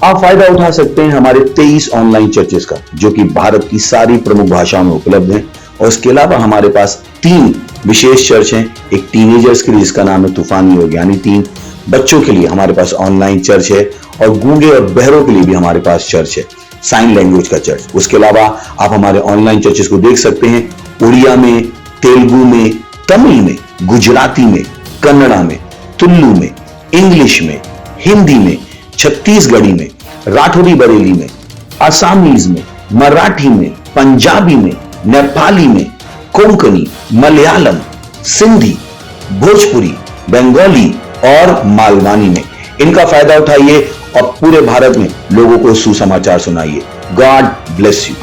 आप फायदा उठा सकते हैं हमारे 23 ऑनलाइन चर्चेस का, जो कि भारत की सारी प्रमुख भाषाओं में उपलब्ध हैं। और इसके अलावा हमारे पास 3 विशेष चर्च हैं। एक टीनेजर्स के लिए जिसका नाम है तूफानी योग यानी 3, बच्चों के लिए हमारे पास ऑनलाइन चर्च है, और गूंगे और बहरों के लिए भी हमारे पास चर्च है, साइन लैंग्वेज का चर्च। उसके अलावा आप हमारे ऑनलाइन चर्चेस को देख सकते हैं उड़िया में, तेलुगु में, तमिल में, गुजराती में, कन्नड़ा में, तुलु में, इंग्लिश में, हिंदी में, छत्तीसगढ़ी में, राठौरी बरेली में, असमीज में, मराठी में, पंजाबी में, नेपाली में, कोंकणी, मलयालम, सिंधी, भोजपुरी, बंगाली और मालवानी में। इनका फायदा उठाइए और पूरे भारत में लोगों को सुसमाचार सुनाइए। God bless you.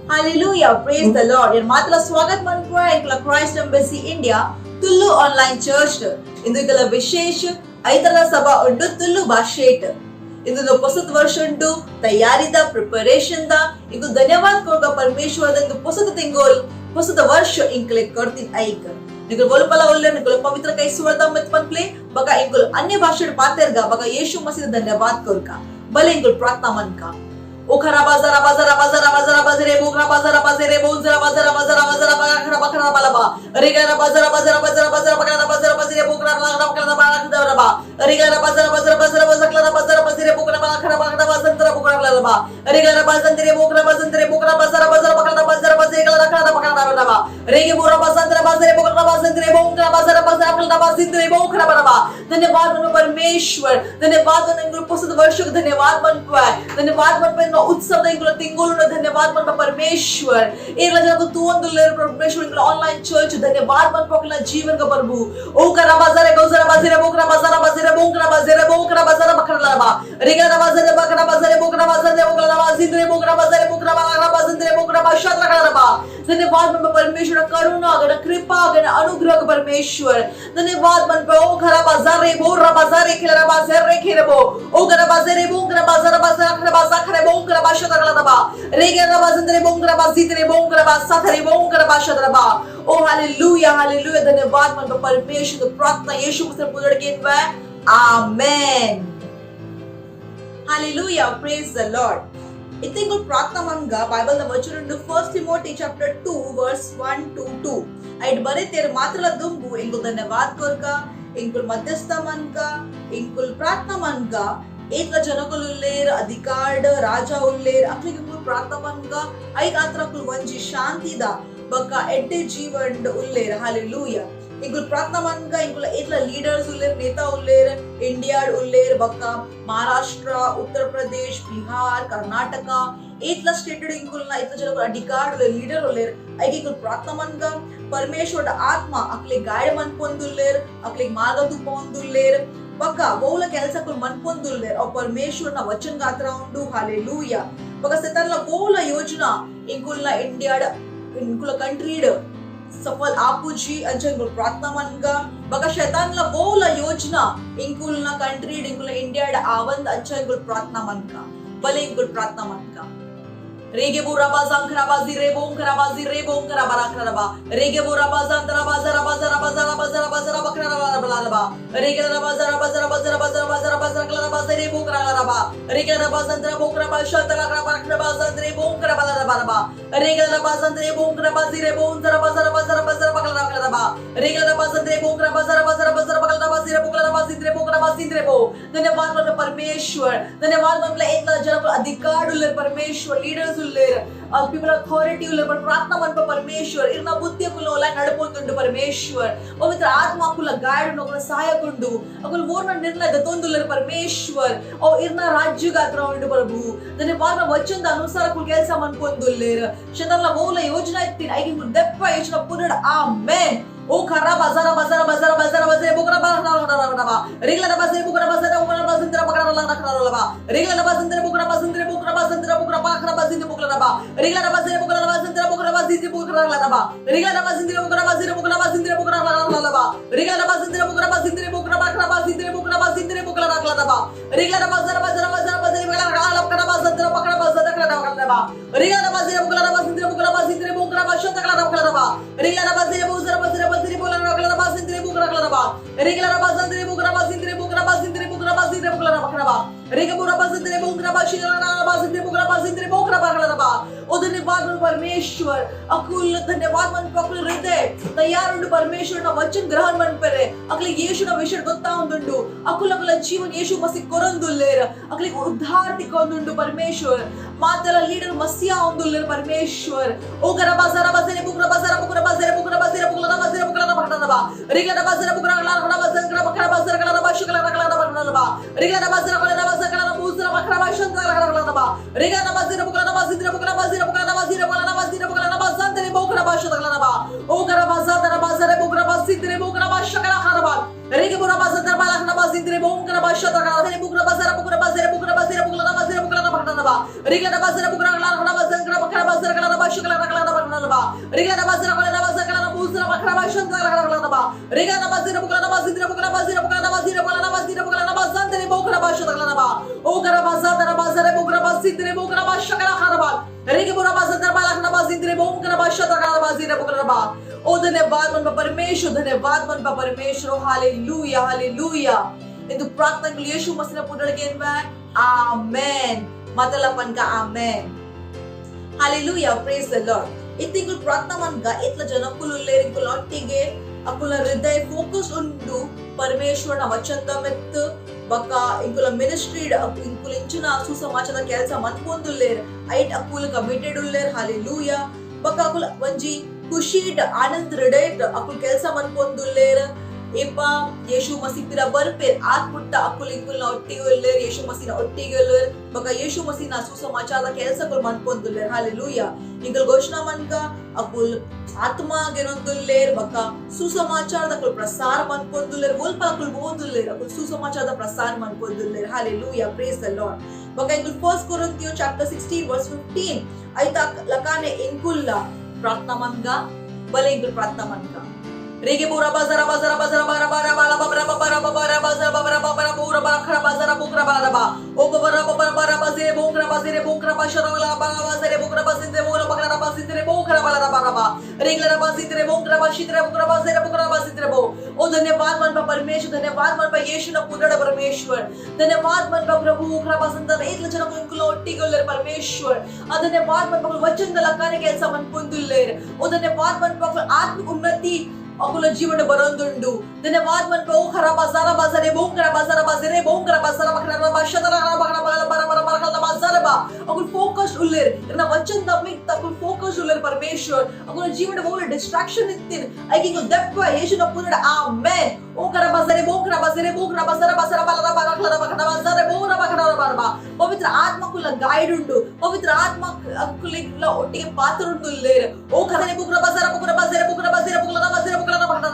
Hallelujah, praise the Lord. Your matla swagat manpura ikla Christ Embassy India Tullu online church indu ikala vishesh aitara sabha undu Tullu bhashet indu posat ವರ್ಷ ಉಂಟು ತಯಾರಿದ ಪ್ರಿಪರೇಷನ್ ದ ಇದು ಧನ್ಯವಾದ ಕೊರ್ಗ ಪರಮೇಶ್ವರ ದಂದು posat ತಿಂಗೋಲ್ posat ವರ್ಷ ಇಂಕ್ಲೆ करतीन ऐक निकल बोल पला उल्ले निकल पवित्र कई सुवर्दा मत पनप्ले बगा इंकुल अन्य भाषण पातेरगा बगा यीशु मसीह धन्यवाद कोरका भले इंकुल प्रार्थना मन का ओखरा बाजारा बाजारा बाजारा बाजारा बाजारे बोखरा बाजारा बाजारे बोजरा बाजारा बाजारा बाजारा बखरा बखरा बालबा अरेगरा बाजारा बाजारा बाजारा बाजारा बखरा बाजारा बाजारे बोखरा बखरा बखरा बालबा अरेगरा बाजारा बाजारा बाजारा बाजारा बाजारा बाजारे बोखरा बखरा बखरा बाजारा बोखरा बालबा अरेगरा बाजारे बोखरा बाजारा बाजारा बखरा बाजारा बाजारे कला बखरा बखरा बालबा रेगे बोरा बाजारा बाजारे बोखरा बाजारे बोखरा बाजारा बाजारा रबा जिंदरे बोखरा बरबा धन्यवाद मन परमेश्वर धन्यवाद मन इंगुल पुसद वर्षक धन्यवाद मन पाए धन्यवाद मन पे उत्सव इंगुल तिंगुल धन्यवाद मन परमेश्वर एकला जन को तू अंदुलेर परमेश्वर इंगुल ऑनलाइन चर्च धन्यवाद मन पकला जीवन का प्रभु ओ करा बाजारे गोजरा बाजारे बोकरा बाजारा बाजारे बोकरा बखरा लबा रेगा बाजारे बकरा बाजारे बोकरा जिंदरे बोकरा बाजारे बोकरा बाजारे बोकरा बाशात लबा धन्यवाद मन परमेश्वर करुणा गण कृपा गण अनुग्रह परमेश्वर धन्यवाद मन पे ओ खरा बाजारे बोरा बाजारे खेला बाजारे खेरबो ओ गरा बाजारे बोकरा बाजारा बाजारा बाजारे बोकरा बाशात लबा रेगा बाजारे बोकरा बाजितरे बोकरा बासाथरे बोकरा बाशात लबा ओ हालेलुया हालेलुया धन्यवाद मन पे परमेश्वर प्रार्थना यीशु मसीह पुजड़ के amen hallelujah praise the Lord इथे इंगुल प्रार्थना मनगा बाइबल ನ ವಚನ 1 ತಿಮೋತಿ ಚಾಪ್ಟರ್ 2 ವರ್ಸ್ 1 to 2 ಐಟ್ ಬರೆತೆರ್ ಮಾತ್ರಲ ದುಂಬು ಇಂಗುಲ್ ಧನ್ಯವಾद कोरका इंगुल मध्यस्थ मनका इंगुल प्रार्थना मनगा एकला जनकुलुल्लेर अधिकार राजा उल्लेर अक्लिग इंगुल प्रार्थना मनगा ಐ ಆತ್ರಕುಲ್ ವಂಜಿ ಶಾಂತಿದ बका एड्डे जीवन उल्लेर हालेलुया इंगुल प्रार्थना मनगा इंगुल एतला लीडर्स उल्लेर नेता उल्लेर इंडिया उल्लेर बका महाराष्ट्र उत्तर प्रदेश बिहार कर्नाटक एतला स्टेटेड इंगुलना एतला जन अधिकार उल्लेर लीडर उल्लेर ऐके इंगुल प्रार्थना मनगा परमेश्वर आत्मा अक्ले गाइड मन पोंदुल्लेर अक्ले मार्ग तुपोंदुल्लेर बका वोला केलसकुल मन पोंदुल्लेर और परमेश्वर ना वचन गात्रा उंडु हालेलुया बका सेतनला वोला योजना इंगुलना इंडिया इंकुल कंट्रीड सफल आपुजी अंचे इंकुल प्रार्थना मनगा बका शैतानला बोला योजना इंकुलना कंट्रीड इंकुल इंडिया आवंद अंचे इंकुल प्रार्थना मनगा भले इंकुल प्रार्थना मनगा रेगे बोरा बाजां खराबाजी रे बों खराबाजी रे बों खराबारा खराबा रेगे बोरा बाजां तरा बाजारा बाजारा बाजारा बाजारा बाजारा बकरा बला रेगे रा बाजारा बाजारा बाजारा बाजारा बाजारा बाजारा कला बाजारे बों खराबा रेगे रा बाजां तरा बों खराबा शत तरा बकरा बाजारा रे बों खराबा रबा रेगे रा बाजां रे बों खराबाजी रे बों तरा बाजारा बाजारा बाजारा बकला रबा रेगे रा बाजां रे बों खराबा बाजारा बाजारा बाजारा बकला बाजी रे बोकला बाजी रे बोकला बाजी रे बो धन्यवाद मन परमेश्वर धन्यवाद मन इतना जन अधिकार उल्लेर परमेश्वर लीडर्स उल्लेर पीपल अथॉरिटी उल्लेर पर प्रार्थना मन परमेश्वर इरना बुद्धि कुल ओला नडपोतुंडु परमेश्वर पवित्र आत्मा कुल गाइड नोकला सहायकुंडु अकुल वोरना निर्णय दतोंदुल्लेर परमेश्वर और इरना राज्य गात्र उंडु प्रभु धन्यवाद वचन अनुसार कुल केलसा मन पोंदुल्लेर शतनला वोला योजना इत्तिन ऐकि कुल दप्प योजना पुनड आमेन ओ खरा बाजारा बाजारा बाजारा बाजारा बाजारे बोकरा बाजारा रेगला बाजारे बोकरा बाजारा बोकरा बाजारा बकरा लबा रेगला बाजारे बोकरा बाजारा बोकरा बाजारा बोकरा बाखरा बाजारे बोकरा लबा रेगला बाजारे बोकरा बाजारा बोकरा बाजारे बोकरा लबा रेगला बाजारे बोकरा बाजारा बोकरा बाजारे बोकरा लबा रेगला बाजारे बोकरा बाजारे बोकरा बाखरा बाजारे बोकरा बाजारे बोकरा लबा रेगला बाजारा बाजारा बाजारा बाजारे बोकरा बाजारा बकरा बाजारा लबा रेगला बाजारे बोकरा बाजारे बोकरा बाजारे बोकरा बाशात लबा रेगला बाजारे बोकरा बाजारा बोला रखला बासिंद्रे बुकरा रखला रेगला बासिंद्रे बुकरा बासिंद्रे बुकरा बासिंद्रे बुकरा बासिंद्रे बुकरा रखला रेगे बुकरा बासिंद्रे बुकरा बासिंद्रे बुकरा बासिंद्रे बुकरा रखला ओ धन्यवाद परमेश्वर अकुल धन्यवाद मन पकुल हृदय तयार उंडु परमेश्वर ना वचन ग्रहण मन परे अकले येशु ना विषय गोत्ता उंडु अकुल अकुल जीवन येशु मसीह कोरंदुल्लेर अकले उद्धार तिकोंदुंडु परमेश्वर मातला लीडर मसीहा उंदुल्लेर परमेश्वर ओ गरा बाजारा बाजारे बुकरा बाजारा बुकरा बाजारे बुकरा बाजारे बुकरा बाजारे बुकरा बखडा रेगला बाजारा बुकरा ला बाजारा बखरा बाजारा कला बाशुकला रखला बखडा रेगला बाजारा कला बाजारा कला बुसरा बखरा बाशुन रखला रेगला बाजारा बुकरा बाजारा बुकरा बाजारा बुकरा बाजारा कला बाजारा बुकरा बाजारा बुकरा बाशु रखला ओ गरा बाजारा बाजारे बुकरा बाजारा बुकरा बाशुकला खरबा रेगे बुरा बाजारा बाला बाजारा बुकरा बाशु रखला बुकरा बाजारा बुकरा बाजारा बुकरा बाजारा बुकरा बाजारा बुकरा बखडा रेगला बाजारा बुकरा ला बाजारा बखरा बाजारा कला बाशुकला रखला बखडा रेगला बाजारा कला बाजारा बुसरा बखरा बाशुन रखला रेगला बाजारा बुकरा बाजारा बुकरा बाजारा बुकरा बाजारा बुकरा बाजारा बुकरा बाजारा बुकरा बाशु रखला ओ गरा बाजारा बाजारा बुकरा बाजारा बुकरा बाशुकला खरबा रेगे बुरा बाजारा बाला बाजारा बुकरा बाशु रखला बाजारा बुकरा ओ धन्यवाद मन परमेश्वर धन्यवाद मन परमेश्वर हालेलुया हालेलुया ಇದು ಪ್ರಾರ್ಥನೆಗಳು ಯೇಸು ಮಸಿನ ಪುನರ್ಗೆನ್ವಾ ಆಮೆನ್ ಮತಲಪನ್ का amen hallelujah praise the Lord इतिकुल प्रार्थना मनगा इतला जनकुल उल्लेरिकुल ಒಟ್ಟಿಗೆ ಅಕುಲ ಹೃದಯ ಫೋಕಸ್ ಉಂಡು ಪರಮೇಶ್ವರನ ವಚನದ ಮೆತ್ತು ಬಕ ಇಂಕುಲ ಮಿನಿಸ್ಟ್ರಿ ಇಂಕುಲ ಇಂಚಿನ ಸುಸಮಾಚಾರದ ಕೆಲಸ ಮನ್ಪೊಂದುಲ್ಲೇರ್ ಐಟ್ ಅಕುಲ ಕಮಿಟೆಡ್ ಉಲ್ಲೇರ್ हालेलुया ಬಕ ಅಕುಲ ಒಂಜಿ ಖುಷಿಡ್ ಆನಂದ ಹೃದಯ ಅಕುಲ ಕೆಲಸ ಮನ್ಪೊಂದುಲ್ಲೇರ್ ಏಪ ಯೇಸು ಮಸಿ ಪಿರ ಬರ್ಪೇರ್ ಆತ್ಮುಟ್ಟ ಅಕ್ಕುಲ್ ಇಂಕುಲ್ನ ಒಟ್ಟಿಗೆ ಉಳ್ಳೇರ್ ಯೇಸು ಮಸಿನ ಒಟ್ಟಿಗೆ ಉಳ್ಳೇರ್ ಬಕ ಯೇಸು ಮಸಿನ ಸುಸಮಾಚಾರದ ಕೆಲಸಗಳು ಮನ್ಪೊಂದುಲ್ಲೇರ್ ಹಾಲೆಲೂಯಾ ಇಂಕಲ್ ಘೋಷಣಾ ಮನ್ಕ ಅಕ್ಕುಲ್ ಆತ್ಮ ಗೆನೊಂದುಲ್ಲೇರ್ ಬಕ ಸುಸಮಾಚಾರದ ಅಕ್ಕುಲ್ ಪ್ರಸಾರ ಮನ್ಪೊಂದುಲ್ಲೇರ್ ಒಲ್ಪ ಅಕ್ಕುಲ್ ಓದುಲ್ಲೇರ್ ಅಕ್ಕುಲ್ ಸುಸಮಾಚಾರದ ಪ್ರಸಾರ ಮನ್ಪೊಂದುಲ್ಲೇರ್ ಹಾಲೆಲೂಯಾ ಪ್ರೇಸ್ ದ ಲಾರ್ಡ್ बघा इंकुल 1 कोरिन्थियो चैप्टर 16 वर्स 15 आयता लकाने इंकुल्ला प्रार्थना मनगा भले इंकुल प्रार्थना मनगा रेगे बोरा बाजारा बाजारा बाजारा बारा बारा बाला बारा बारा बारा बाजारा बारा बारा बोरा बारा खरा बाजारा बोकरा बारा बा ओ बारा बारा बारा बाजे बोकरा बाशरा वाला बारा बाजारे बोकरा बाजिंदे बोरा बकरा बाजिंदे बोकरा बाला बारा बा रेगला बाजिंदे बोकरा बाशित्रे बोकरा बाजिंदे बो ओ धन्यवाद मन परमेश्वर धन्यवाद मन यीशु न पुदड़ परमेश्वर धन्यवाद मन प्रभु बोकरा बाजिंदे इतला जन इंकुल ಒಟ್ಟಿಗೊಳ್ಳರ್ परमेश्वर ಆ धन्यवाद मन वचन लकाने ಕೆಲಸ मन ಪೊಂದುಲ್ಲೇರ್ ओ धन्यवाद मन आत्मिक उन्नति अकुल जीवन बरोंदुंडु धन्यवाद मन ओ खरा बाजारा बाजारे बोंकरा बाजारा बाजारे बोंकरा बाजारा बखरा बाशतरा बखरा बारा बारा बारा बारा बाजारा बा अकुल फोकस उल्लेर इना वचन दमिक तकुल फोकस उल्लेर परमेश्वर अकुल जीवन बोल डिस्ट्रैक्शन इत्तिन आई किंग दप्प येशु न पुनड आमेन ओ खरा बाजारे बोंकरा बोंकरा बाजारा बाजारा बारा बारा बखरा बाजारे बोरा बखरा बारा पवित्र आत्मा कुल गाइड उंडु पवित्र आत्मा अकुल ಒಟ್ಟಿಗೆ ಪಾತ್ರ ಉಂಡುಲ್ಲೇರ್ ओ खरा बोकरा बाजारा बोकरा बाजारे बोकरा बाजारे बोकरा बाजारे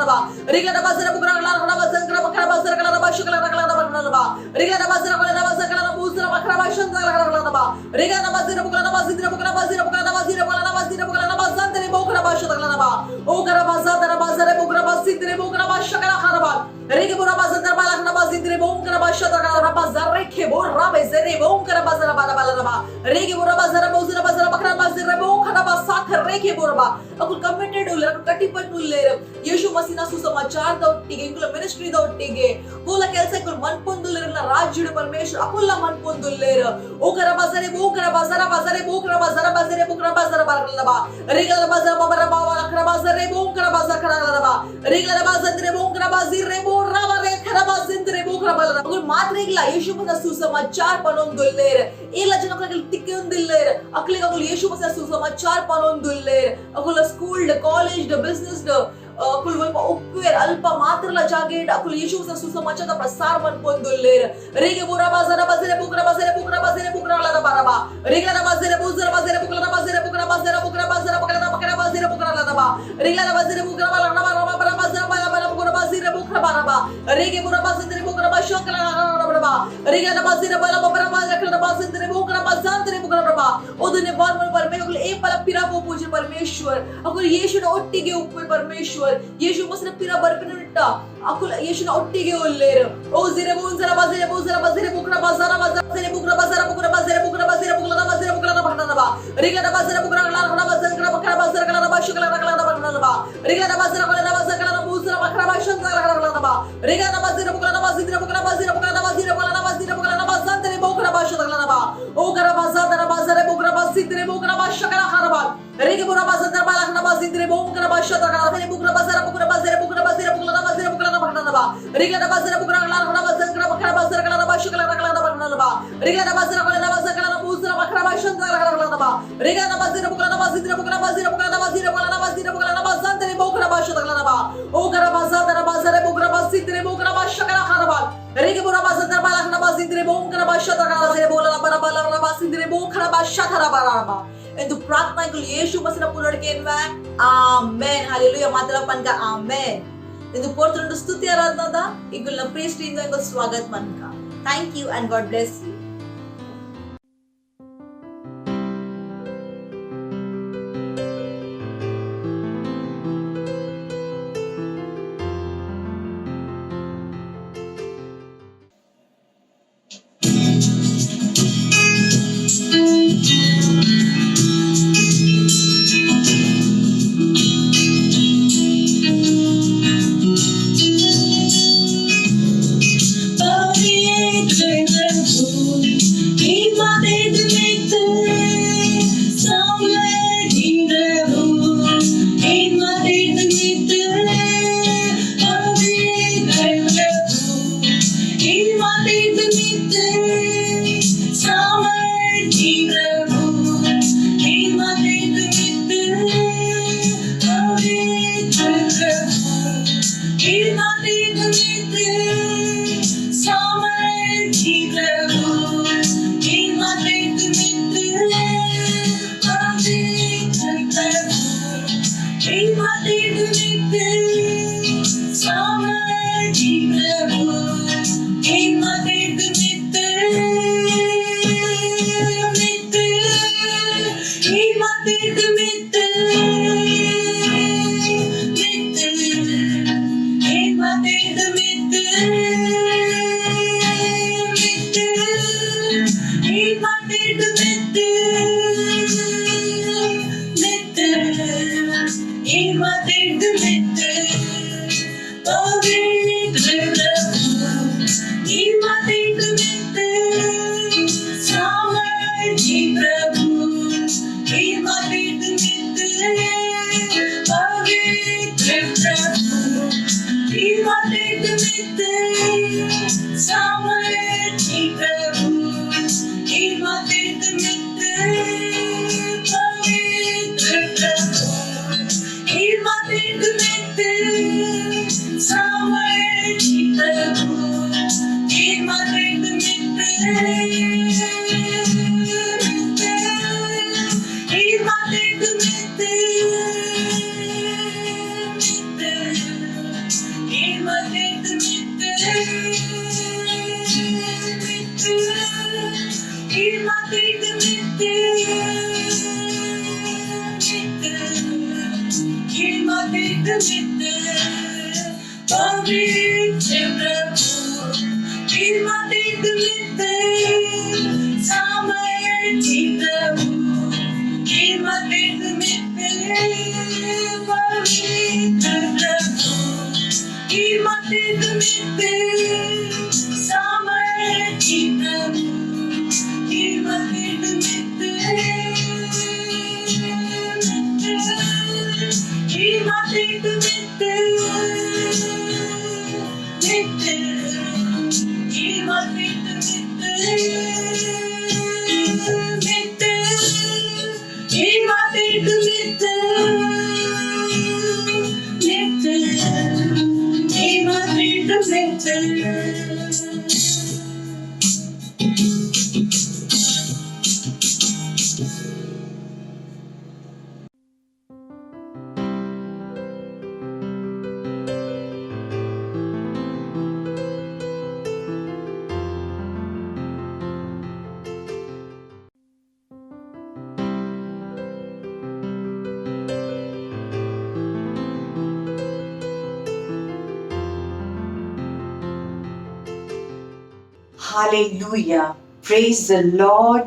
बा रिगला बाजार बुकरा कला खड़ा बाजार कला बकरा बाजार कला बाशु कला कला बकरा बा रिगला बाजार कला बाजार कला बूसरा बकरा बाशु कला कला बा रिगला बाजार बुकरा बाजार बुकरा बाजार बुकरा बाजार कला बाजार बुकरा बाजार तने बोकरा बाशु कला बा ओ करा बाजार बुकरा बाजार तने बोकरा बाशु कला खरा बा रिगे बुरा बाजार बाला खड़ा बाजार तने बोकरा बाशु कला बाजार रेखे बोरा बेजरे बोकरा बाजार बाला बाला बा रिगे बुरा बाजार बकरा बाजार बोकरा बाजार रेखे बोरा बा अकुल कमिटेड उल्लेर कटिपट उल्लेर ಯೇಸು ಮಸಿನ ಸುಸಮಾಚಾರದ ಒಟ್ಟಿಗೆ ಇಂಕುಲ ಮಿನಿಸ್ಟ್ರಿದ ಒಟ್ಟಿಗೆ ಪೂಲ ಕೆಲಸ ಇಂಕುಲ ಮನ್ಪೊಂದುಲ್ಲೇರನ ರಾಜ್ಯದ ಪರಮೇಶ್ವರ ಅಕುಲ್ಲ ಮನ್ಪೊಂದುಲ್ಲೇರ ಓಕರ ಬಾಜರೆ ಬೋಕರ ಬಾಜರ ಬಾಜರೆ ಬೋಕರ ಬಾಜರ ಬಾಜರೆ ಬೋಕರ ಬಾಜರ ಬಾರಲ್ಲ ಬಾ ರಿಗಲ ಬಾಜರ ಬಾಬರ ಬಾವ ಅಕರ ಬಾಜರೆ ಬೋಕರ ಬಾಜರ ಕರಲ್ಲ ಬಾ ರಿಗಲ ಬಾಜರೆ ಬೋಕರ ಬಾಜಿರೆ ಬೋರ ಬಾರೆ ಖರ ಬಾಜಿಂದ್ರೆ ಬೋಕರ ಬಾಲ ಅಕುಲ್ ಮಾತ್ರ ಇಲ್ಲ ಯೇಸು ಮಸಿನ ಸುಸಮಾಚಾರ ಪನೊಂದುಲ್ಲೇರ ಇಲ್ಲ ಜನಕಲ ತಿಕ್ಕೊಂದಿಲ್ಲೇರ ಅಕಲಿಗ ಅಕುಲ್ ಯೇಸು ಮಸಿನ ಸುಸಮಾಚಾರ ಪನೊಂದುಲ್ಲೇರ ಅಕುಲ ಸ್ಕೂಲ್ ಕಾಲೇಜ್ ಬಿಸಿನೆಸ್ अकुल वल्प उपवेर अल्प मात्रला जागेट अकुल येशूचा सुसमाचाराचा प्रसार मनपोंदुल्लेर रेगे बोरा बाजारा बाजारे बुकरा ला बाराबा रेगला बाजारे बुजरा बाजारे बुकला बाजारे बुकरा बाजारा बकरा बाजारे बुकरा ला दबा रेगला बाजारे बुकरा बाला बारा बाजारा बाला बुकरा बाजारे बुकरा बाराबा रेगे बोरा बाजारे बुकरा बाशोकला बाराबा रेगला बाजारे बाला बाजारा बाजारे बुकरा बाजारे बुकरा बाराबा ओ धन्यवाद मन परमेश्वर ए पल पिरा को पूज्य परमेश्वर अकुल येशूನ ಒಟ್ಟಿಗೆ ಉಪ್ಪು परमेश्वर ಯೇಸು ಮಸಿನ ಪಿರ ಬರ್ಪಿನುಟ್ಟ ಅಕುಲ ಯೇಸುನ ಒಟ್ಟಿಗೆ ಒಲ್ಲೇರು ಓ ಜಿರೆ ಬೋನ್ಸರ ಬಾಜರೆ ಬುಕರ ಬಾಜಾರ ಬಾಜರೆ ಬುಕರ ಬಾಜಾರ ಬುಕರ ಬುಕಲ ಬಹನನ ಬಾ ರಿಗನ ಬಾಜರೆ ಬುಕರ ಕಲ ಖಡ ಬಾಜರ ಬಕರ ಬಾಜರ ಕಲ ಬಾಶು ಕಲ ಬಹನನ ಬಾ ರಿಗನ ಬಾಜರೆ ಕಲ ಬಾಜರ ಕಲ ಬೂಸರ ಬಕರ ಬಾಶು ಕಲ ಬಾ ರಿಗನ ಬಾಜರೆ ಬುಕರ ಬಾಜಿದ್ರೆ ಬುಕರ ಬಕರ ಬಾಜಂತರೆ ಬುಕರ ಬಾಶು ಕಲ ಬಾ ಓ ಕರ ಬಾಜರ ಬುಕರ ಬಾಜಿದ್ರೆ ಬುಕರ ಬಾಶು ಕಲ ಖರಬಾ रेगे बुरा बाजार बाला खना बाजिंद्रे बोंकरा बाशा तका तने बुकरा बाजार बुकरा बहना बा रेगे ना बाजार बुकरा कला खना बाजार बकरा कला बाशु कला बहना बा रेगे ना बाजार कला बूसरा बकरा बाशु कला बा रेगे ना बाजार बुकरा बाजिंद्रे बुकरा बाजार तने बोकरा बाशु कला बा ओ करा बाजार बुकरा बाजिंद्रे बोकरा बाशा कला खरबा रेगे बुरा बाजार बाला खना बाजिंद्रे बोंकरा बाशा तका तने बोला बाला बाजिंद्रे बोकरा बाशा खरबा ಎಂದು ಪ್ರಾರ್ಥನೆಗಳು ಯೇಸು ಮಸಿನ ಪುನರುಡಿಕೆಯನ್ವೆ ಆಮೆನ್ ಹalleluya ಮಾತಲಪನ್ಗ ಆಮೆನ್ ಎಂದು ಪೋರ್ತುಂಡು ಸ್ತುತಿ ಆರಾಧನದ ಈಗಲ ಪ್ರೀಸ್ಟಿಂದ ಇಂಗ ಸ್ವಾಗತ ಮನ್ಕ thank you and God bless you Of the ancient and Hallelujah. Praise the Lord.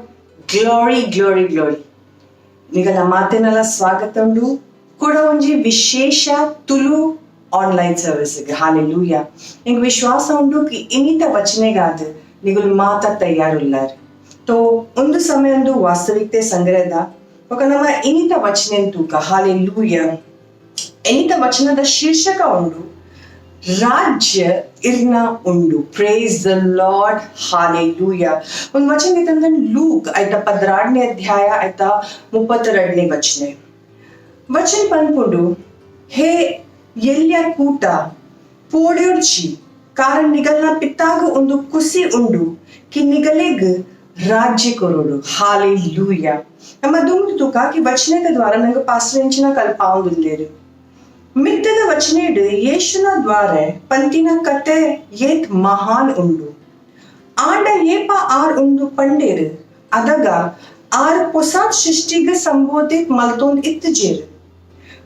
Glory, glory, glory. ನಿಗಲ ಮಾತಿನಲ್ಲ ಸ್ವಾಗತ ಉಂಡು ಕೂಡ ಒಂಜಿ ವಿಶೇಷ ತುಳು ಆನ್ಲೈನ್ ಸರ್ವಿಸ್ಗೆ. ಹಾಲೆಲೂಯಾ. ನಿಂಗೆ ವಿಶ್ವಾಸ ಉಂಡು ಕಿ ಇನ್ನಿತ ವಚನೆಗಾದ ನಿಗುಲು ಮಾತ ತಯಾರುಲ್ಲಾರು ತೋ ಒಂದು ಸಮಯ ಒಂದು ವಾಸ್ತವಿಕತೆ ಸಂಗ್ರಹದ ఒక ನಮ್ಮ ಇನ್ನಿತ ವಚನೆ ತೂಕ. ಹಾಲೆಲೂಯಾ. ಇನ್ನಿತ ವಚನದ ಶೀರ್ಷಕ ಉಂಡು ರಾಜ್ಯ ಇರ್ನ ಉಂಡು. Praise the Lord. ಹಾಲೆಲೂಯಾ. ಒಂದು ವಚನ ಇತ್ತಂದ್ರೆ ಲೂಕ್ ಆಯ್ತಾ 16ನೇ ಅಧ್ಯಾಯ ಆಯ್ತಾ 32ನೇ ವಚನೆ ವಚನ ಪನ್ಪುಂಡು ಹೇ ಎಲ್ಯ ಕೂಟ ಪೋಡ್ಯೋರ್ಜಿ ಕಾರಣ ನಿಗಲ್ನ ಪಿತ್ತಾಗ ಒಂದು ಕುಸಿ ಉಂಡು ಕಿ ನಿಗಲೆಗ್ ರಾಜ್ಯ ಕೊರೋಡು. ಹಾಲೆಲೂಯಾ. ನಮ್ಮ ದುಂಡು ತುಕ ಕಿ ವಚನದ ದ್ವಾರ ನಂಗೆ ಪಾಸ್ಟ್ರೆಂಚಿನ ಕಲ್ಪಾವುದಿಲ್ಲೇರು ಮಿತ್ತದ ವಚನೇಡು ಯೇಸುನ ದ್ವಾರೆ ಪಂತಿನ ಕತೆ ಏತ್ ಮಹಾನ್ ಉಂಡು ಆಂಡ ಏಪ ಆರ್ ಉಂಡು ಪಂಡೇರು ಅದಗ ಆರ್ ಪೊಸಾದ್ ಸೃಷ್ಟಿಗ ಸಂಬೋಧಿತ್ ಮಲ್ತೋನ್ ಇತ್ತಜೇರು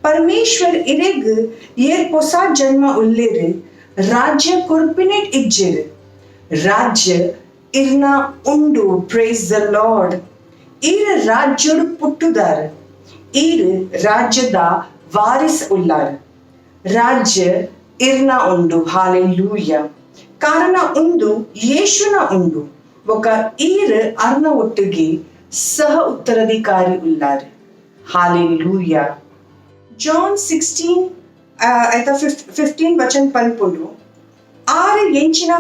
ಪರಮೇಶ್ವರ್ ಇರೆಗ್ ಏರ್ ಪೊಸಾದ್ ಜನ್ಮ ಉಲ್ಲೇರು ರಾಜ್ಯ ಕೊರ್ಪಿನೆಟ್ ಇಜ್ಜೇರು ರಾಜ್ಯ ಇರ್ನ ಉಂಡು. Praise the Lord. ಈರ ರಾಜ್ಯೋಡು ಪುಟ್ಟುದಾರ ಈರ್ ರಾಜ್ಯದ ವಾರಿಸ್ ಉಲ್ಲಾರ ರಾಜ್ಯ ಇರ್ನ ಉಂಡು. ಹಾಲೆಲೂಯಾ. ಕಾರಣ ಉಂದು ಯೇಸುನ ಉಂಡು ఒక ಈರ್ ಅರ್ನ ಒಟ್ಟಿಗೆ ಸಹ ಉತ್ತರಾಧಿಕಾರಿ ಉಲ್ಲಾರ. ಹಾಲೆಲೂಯಾ. ಜಾನ್ 16 ಆಯ್ತಾ 15 ವಚನ ಪನ್ಪುಂಡು ಆರು ಎಂಚಿನ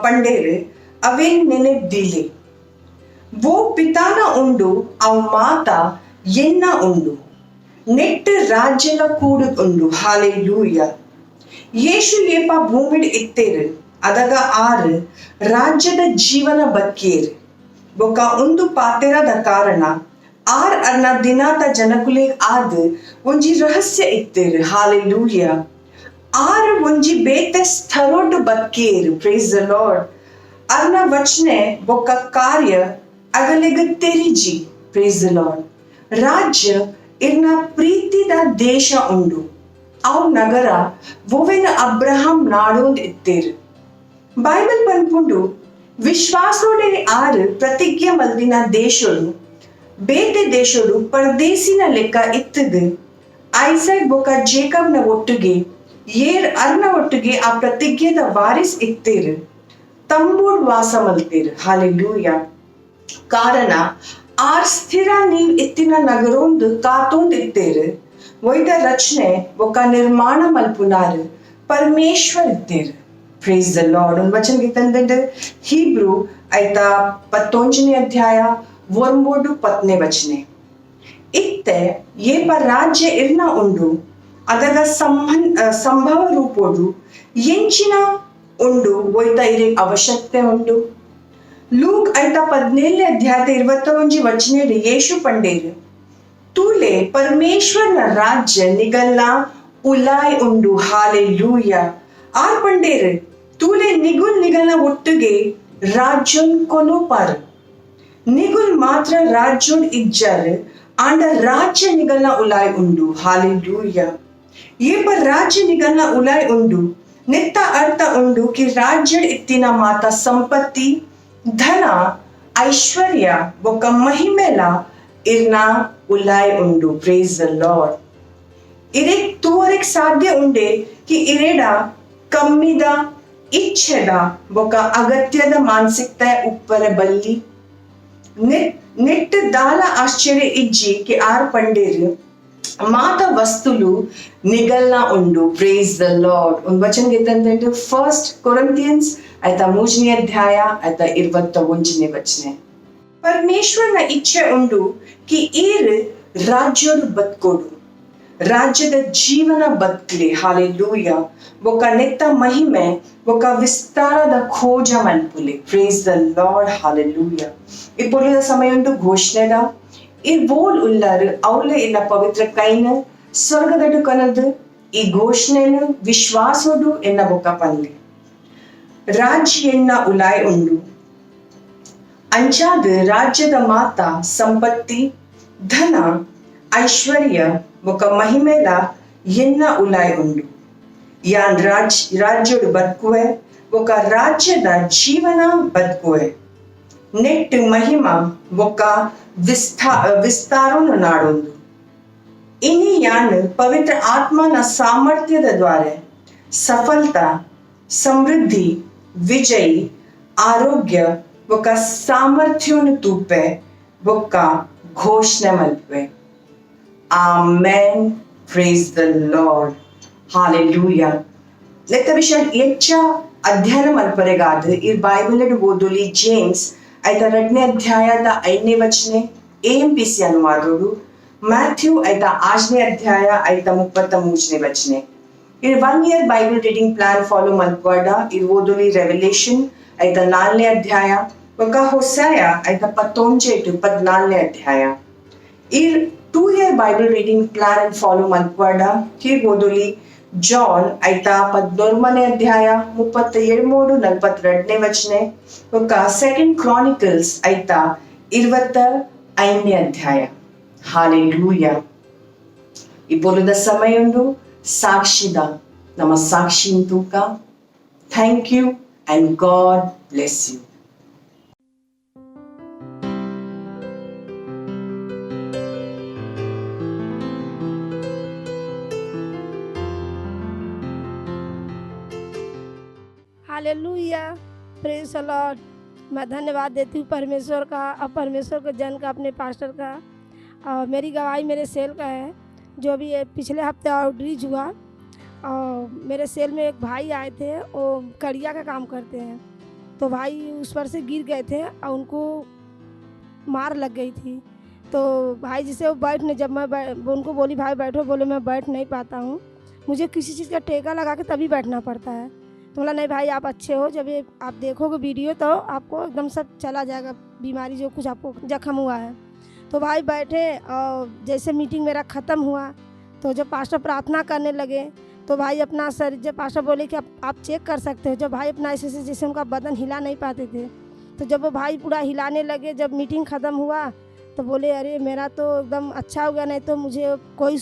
ಪಂಡೇರು ಅವೇನ್ ನೆನೆದ್ದಿಲೆ ವೋ ಪಿತಾನ ಉಂಡು ಅವ್ ಮಾತ ಎನ್ನ ಉಂಡು ನೆಟ್ ರಾಜ್ಯಲ ಕೂಡು ಉಂಡು. ಹಾಲೆಲೂಯಾ. ಯೇಸು ಏಪ ಭೂಮಿಡ್ ಇತ್ತೇರು ಅದಾಗ ಆರು ರಾಜ್ಯದ ಜೀವನ ಬದುಕೇರು ಬೊಕ್ಕ ಒಂದು ಪಾತೆರದ ಕಾರಣ ಆರ್ ಅರ್ನ ದಿನಾತ ಜನಕುಲೆ ಆದ್ ಒಂಜಿ ರಹಸ್ಯ ಇತ್ತೇರು ಹಾಲೆಲೂಯ ಆರ್ ಒಂಜಿ ಬೇತೆ ಸ್ಥಳೋಡ್ ಬದುಕೇರು ಪ್ರೇಸ್ ದ ಲಾರ್ಡ್ ಅರ್ನ ವಚನೆ ಬೊಕ್ಕ ಕಾರ್ಯ ಅಗಲೆಗ ತೆರಿಜಿ ಪ್ರೇಸ್ ದ ಲಾರ್ಡ್ ರಾಜ್ಯ ಇರ್ನ ಪ್ರೀತಿದ ದೇಶ ಉಂಡು ಅವು ನಗರ ಒವೆನ ಅಬ್ರಹಾಂ ನಾಡೋಂದ್ ಇತ್ತೇರು ಬೈಬಲ್ ಪನ್ಪುಂಡು ವಿಶ್ವಾಸೋಡೆ ಆರು ಪ್ರತಿಜ್ಞೆ ಮಲ್ದಿನ ದೇಶಡು ಬೇತೆ ದೇಶಡು ಪರದೇಸಿನ ಲೆಕ್ಕ ಇತ್ತದು ಐಸಾಕ್ ಬೊಕ್ಕ ಜೇಕಬ್ನ ಒಟ್ಟಿಗೆ ಏರ್ ಅರ್ನ ಒಟ್ಟಿಗೆ ಆ ಪ್ರತಿಜ್ಞೆದ ವಾರಿಸ್ ಇತ್ತೇರು ತಂಬೂಡ್ ವಾಸ ಮಲ್ತೇರು ಹಾಲೆಲೂಯ ಕಾರಣ ಆರ್ ಸ್ಥಿರ ನೀವ್ ಇತ್ತಿನ ನಗರೊಂದು ಕಾತೊಂದು ಇತ್ತೇರು ಒಯ್ದ ರಚನೆ ಬೊಕ್ಕ ನಿರ್ಮಾಣ ಮಲ್ಪುನಾರು ಪರಮೇಶ್ವರ್ ಇತ್ತೇರು ಪ್ರೇಸ್ ದ ಲಾರ್ಡ್ ಒಂದು ವಚನ ಗೀತಂದ್ರೆ ಹೀಬ್ರು ಆಯ್ತಾ 11ನೇ ಅಧ್ಯಾಯ 1-10 ವಚನೆ ಇತ್ತೆ ಏಪ ರಾಜ್ಯ ಇರ್ನ ಉಂಡು ಅದರ ಸಂಭವ ರೂಪೋಡು ಎಂಚಿನ ಉಂಡು ಒಯ್ದ ಇರೆ ಅವಶ್ಯಕತೆ ಉಂಡು ಲೂಕ್ ಆಯ್ತಾ 17ನೇ ಅಧ್ಯಾಯ 21 ವಚನೆ ಯೇಸು ಪಂಡೇರು ತೂಲೆ ಪರಮೇಶ್ವರನ ರಾಜ್ಯ ನಿಗಲ್ನ ಉಲಾಯ್ ಉಂಡು ಹಾಲೆಲೂಯ ಆರ್ ಪಂಡೇರು ತೂಲೆ ನಿಗಲ್ನ ಒಟ್ಟಿಗೆ ರಾಜ್ಯನ್ ಕೊನೋಪಾರು ನಿಗುಲ್ ಮಾತ್ರ ರಾಜ್ಯೋಡ್ ಇಜ್ಜರ್ ಆಂಡ ರಾಜ್ಯ ನಿಗಲ್ನ ಉಲಾಯ್ ಉಂಡು ಹಾಲೆಲೂಯ ಏಪ ರಾಜ್ಯ ನಿಗಲ್ನ ಉಲಾಯ್ ಉಂಡು ನೆತ್ತ ಅರ್ಥ ಉಂಡು ಕಿ ರಾಜ್ಯಡ್ ಇತ್ತಿನ ಮಾತ ಸಂಪತ್ತಿ ಧನ ಐಶ್ವರ್ಯ ಬೊಕ್ಕ ಮಹಿಮೆಲ ಇರ್ನ ಉಲಾಯ್ ಉಂಡು ಪ್ರೇಸ್ ದ ಲಾರ್ಡ್ ಇರೆಕ್ ತೂವರೆಗ್ ಸಾಧ್ಯ ಉಂಡೆ ಕಿ ಇರೆಡ ಕಮ್ಮಿದ ಇಚ್ಛೆದ ಬೊಕ್ಕ ಅಗತ್ಯದ ಮಾನಸಿಕತೆ ಉಪ್ಪರ ಬಲ್ಲಿ ನೆಟ್ ದಾಲ ಆಶ್ಚರ್ಯ ಇಜ್ಜಿ ಕೆ ಆರ್ ಪಂಡೇರು ಮಾತ ವಸ್ತುಲು ನಿಗಲ್ನ ಉಂಡು ಪ್ರೇಸ್ ದ ಲಾರ್ಡ್ ಒಂದು ವಚನ ಗೀತಂದ್ರೆ 1 ಕೊರಿಂಥಿಯನ್ಸ್ ಆಯ್ತಾ 3ನೇ ಅಧ್ಯಾಯ ಆಯ್ತಾ 21ನೇ ವಚನೆ ಪರಮೇಶ್ವರನ ಇಚ್ಛೆ ಉಂಡು ಕಿ ಈರ್ ರಾಜ್ಯೋಡು ಬದುಕೋಡು ರಾಜ್ಯದ ಜೀವನ ಬದುಕಲಿ ಹಾಲೆಲೂಯ ಬೊಕ್ಕ ನೆತ್ತ ಮಹಿಮೆ ಬೊಕ್ಕ ವಿಸ್ತಾರದ ಖೋಜ ಮಲ್ಪುಲಿ ಪ್ರೇಸ್ ದ ಲಾರ್ಡ್ ಹಾಲೆಲೂಯ ಇಪ್ಪೊಲಿದ ಸಮಯ ಉಂಟು ಘೋಷಣೆದ ಇರ್ ಬೋಲ್ ಉಲ್ಲಾರು ಅವಳೆ ಇಲ್ಲ ಪವಿತ್ರ ಕೈನ ಸ್ವರ್ಗದಡು ಕನದು ಈ ಘೋಷಣೆನು ವಿಶ್ವಾಸೋಡು ಎನ್ನ ಬೊಕ್ಕ ಪನ್ಲಿ ರಾಜ್ಯ ಎನ್ನ ಉಲಾಯ್ ಉಂಡು ಅಂಚಾದ ರಾಜ್ಯದ ಮಾತ ಸಂಪತ್ತಿ ಧನ ಐಶ್ವರ್ಯ ಬೊಕ್ಕ ಮಹಿಮೆಲ ಎನ್ನ ಉಲಾಯ್ ಉಂಡು ಯಾನ್ ರಾಜ್ಯೋಡು ಬದುಕುವೆ ಬೊಕ್ಕ ರಾಜ್ಯದ ಜೀವನ ಬದುಕುವೆ ನೆಟ್ ಮಹಿಮ ಬೊಕ್ಕ ವಿಸ್ತಾರನು ನಾಡೊಂದು ಇನಿ ಯಾನ್ ಪವಿತ್ರ ಆತ್ಮನ ಸಾಮರ್ಥ್ಯದ ದ್ವಾರೆ ಸಫಲತಾ ಸಮೃದ್ಧಿ ವಿಜಯ್ ಆರೋಗ್ಯ ಬೊಕ್ಕ ಸಾಮರ್ಥ್ಯವನ್ನು ತೂಪೆ ಬೊಕ್ಕ ಘೋಷಣೆ ಮಲ್ಪೆ amen praise the Lord hallelujah ಲೆಕ್ಕ ವಿಷಯ ಹೆಚ್ಚ ಅಧ್ಯಯನ ಮಲ್ಪರೆಗಾದ ಈ ಬೈಬಲ್ ಓದೋಲಿ ಜೇಮ್ಸ್ ಆಯ್ತಾ 2ನೇ ಅಧ್ಯಾಯದ 5ನೇ ವಚನೆ AMPC ಅನುವಾದೋಡು ಮ್ಯಾಥ್ಯೂ ಆಯ್ತಾ 8ನೇ ಅಧ್ಯಾಯ ಆಯ್ತಾ 33ನೇ ವಚನೆ ಈ 1 year Bible reading plan follow ಮಲ್ಪವಾಡ ಈ ಓದೋಲಿ ರೆವಲ್ಯೂಷನ್ ಆಯ್ತಾ 4ನೇ ಅಧ್ಯಾಯ ಬೊಕ್ಕ ಹೋಸೇಯ ಆಯ್ತಾ 11-14ನೇ ಅಧ್ಯಾಯ ಈ 2 year Bible reading plan follow ಮಲ್ಪವಾಡ ಈ ಓದೋಲಿ ಜಾನ್ ಆಯ್ತಾ 14ನೇ ಅಧ್ಯಾಯ 37-42ನೇ ವಚನೆ ಬೊಕ್ಕ 2 ಕ್ರಾನಿಕಲ್ಸ್ ಆಯ್ತಾ 25ನೇ ಅಧ್ಯಾಯ ಹಾಲೆಲೂಯ ಇಪ್ಪೊಲುದ ಸಮಯ ಉಂಡು ಸಾಕ್ಷಿದ ನಮ್ಮ ಸಾಕ್ಷಿನ್ ತೂಕ thank you and God bless you hallelujah praise the Lord मैं धन्यवाद देती हूँ परमेश्वर का और परमेश्वर के जन का अपने पास्टर का और मेरी गवाही मेरे सेल का है जो भी पिछले हफ्ते आउटरीच हुआ और मेरे सेल में एक भाई आए थे वो कड़िया का काम करते हैं तो भाई उस पर से गिर गए थे और उनको मार लग गई थी तो भाई जिसे वो बैठ नहीं जब मैं उनको बोली भाई बैठो बोले मैं बैठ नहीं पाता हूँ मुझे किसी चीज़ का टेका लगा के तभी बैठना पड़ता है। तो बोला नहीं भाई आप अच्छे हो, जब ये आप देखोगे वीडियो तो आपको एकदम सब चला जाएगा, बीमारी जो कुछ आपको जख्म हुआ है। तो भाई बैठे और जैसे मीटिंग मेरा ख़त्म हुआ तो जब पास्टर प्रार्थना करने लगे तो भाई अपना सर, जब पास्टर बोले कि आप चेक कर सकते हो, जब भाई अपना ऐसे जैसे उनका बदन हिला नहीं पाते थे, तो जब वो भाई पूरा हिलाने लगे, जब मीटिंग ख़त्म हुआ तो बोले अरे मेरा तो एकदम अच्छा हो गया, नहीं तो मुझे कोई,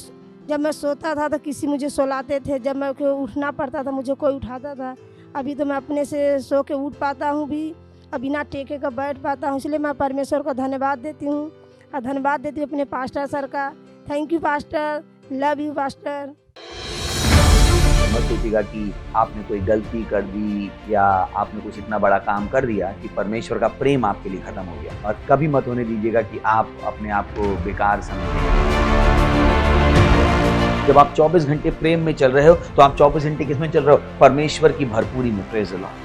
जब मैं सोता था तो किसी मुझे सुलाते थे, जब मैं उठना पड़ता था मुझे कोई उठाता था। अभी तो मैं अपने से सो के उठ पाता हूँ भी, और बिना टेके का बैठ पाता हूँ। इसलिए मैं परमेश्वर को धन्यवाद देती हूँ और धन्यवाद देती हूँ अपने पास्टर सर का। Thank you pastor, love you pastor. मत सोचिएगा कि आपने कोई गलती कर दी या आपने कुछ इतना बड़ा काम कर दिया कि परमेश्वर का प्रेम आपके लिए खत्म हो गया, और कभी मत होने दीजिएगा कि आप अपने आप को बेकार समझें। जब आप 24 घंटे प्रेम में चल रहे हो तो आप 24 घंटे किसमें चल रहे हो? परमेश्वर की भरपूरी में। Praise the Lord,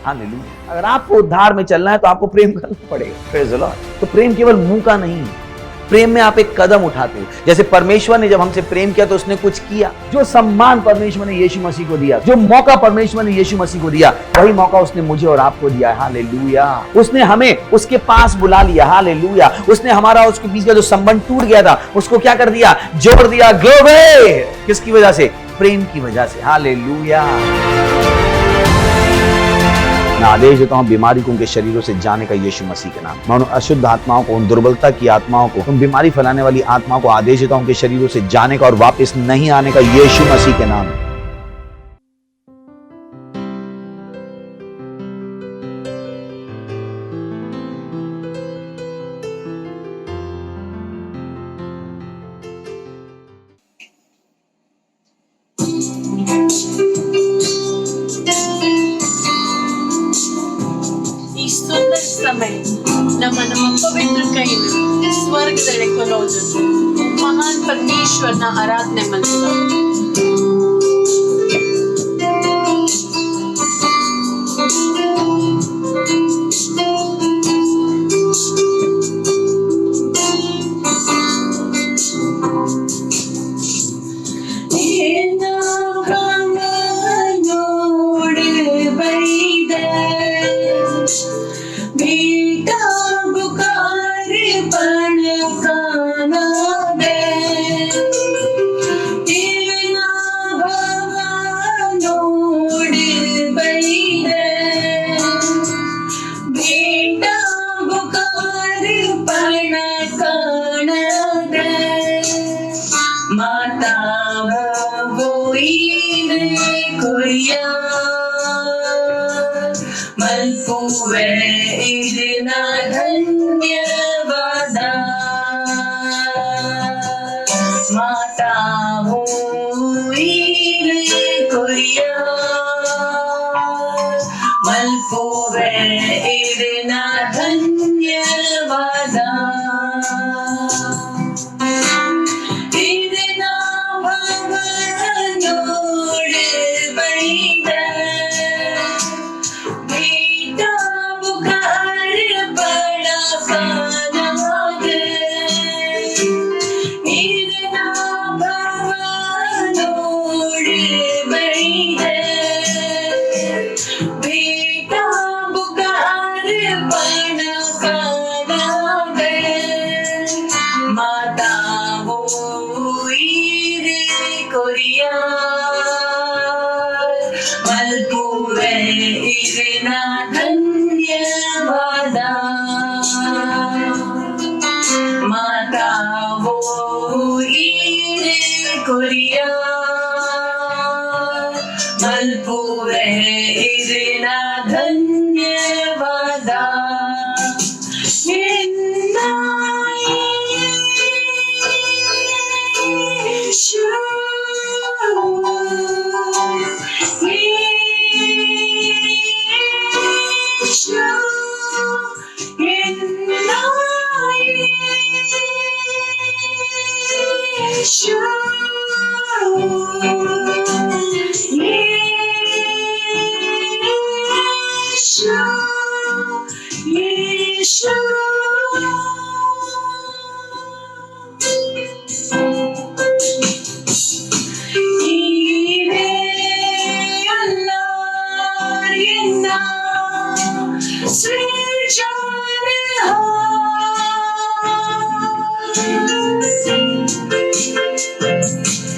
hallelujah. अगर आपको उद्धार में चलना है तो आपको प्रेम करना पड़ेगा। Praise the Lord. तो प्रेम केवल मुंह का नहीं है, प्रेम में आप एक कदम उठाते हो। जैसे परमेश्वर ने जब हमसे प्रेम किया तो उसने कुछ किया। जो सम्मान परमेश्वर ने यीशु मसीह को दिया, जो मौका परमेश्वर ने यीशु मसीह को दिया, वही मौका उसने मुझे और आपको दिया है। हालेलुया। उसने हमें उसके पास बुला लिया। हालेलुया। उसने हमारा उसके बीच का जो संबंध टूट गया था उसको क्या कर दिया? जोड़ दिया। ग्लोरी। किसकी वजह से? प्रेम की वजह से। हालेलुया। मैं आदेश देता हूं बीमारी को उनके शरीरों से जाने का यीशु मसीह के नाम। मैं उन अशुद्ध आत्माओं को, उन दुर्बलता की आत्माओं को, उन बीमारी फैलाने वाली आत्माओं को आदेश देता हूं उनके शरीरों से जाने का और वापस नहीं आने का यीशु मसीह के नाम। ಈ ಸುಂದರ ಸಮಯ ನಮ್ಮ ಪವಿತ್ರಕೈನ ಸ್ವರ್ಗದಲ್ಲಿ ಕೊಡೋದು ಮಹಾನ್ ಪರಮೇಶ್ವರನ ಆರಾಧನೆ ಮಾಡ್ತೀವಿ.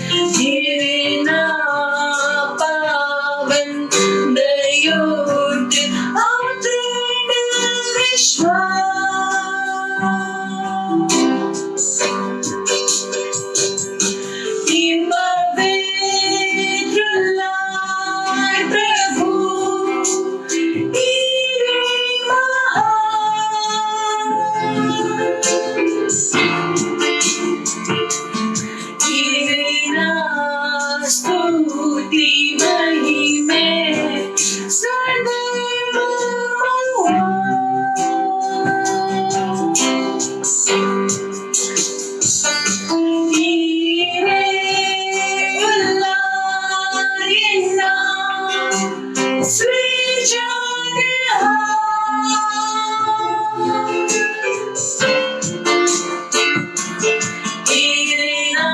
गिरना पावन दयोट अवतरण विश्वास पवित्र लाड प्रभु ईरे गिरना स्तुति महिमे सदैव ईरे उल्लायना गिरना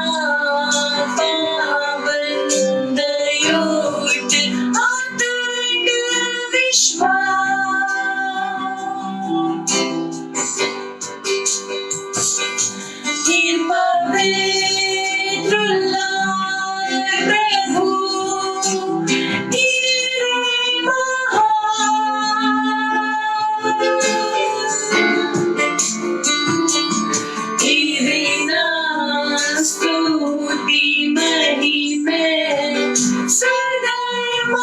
पावन दयोट अतुल विश्वास पवित्र लाड प्रभु ईरे गिरना स्तुति महिमे सदैव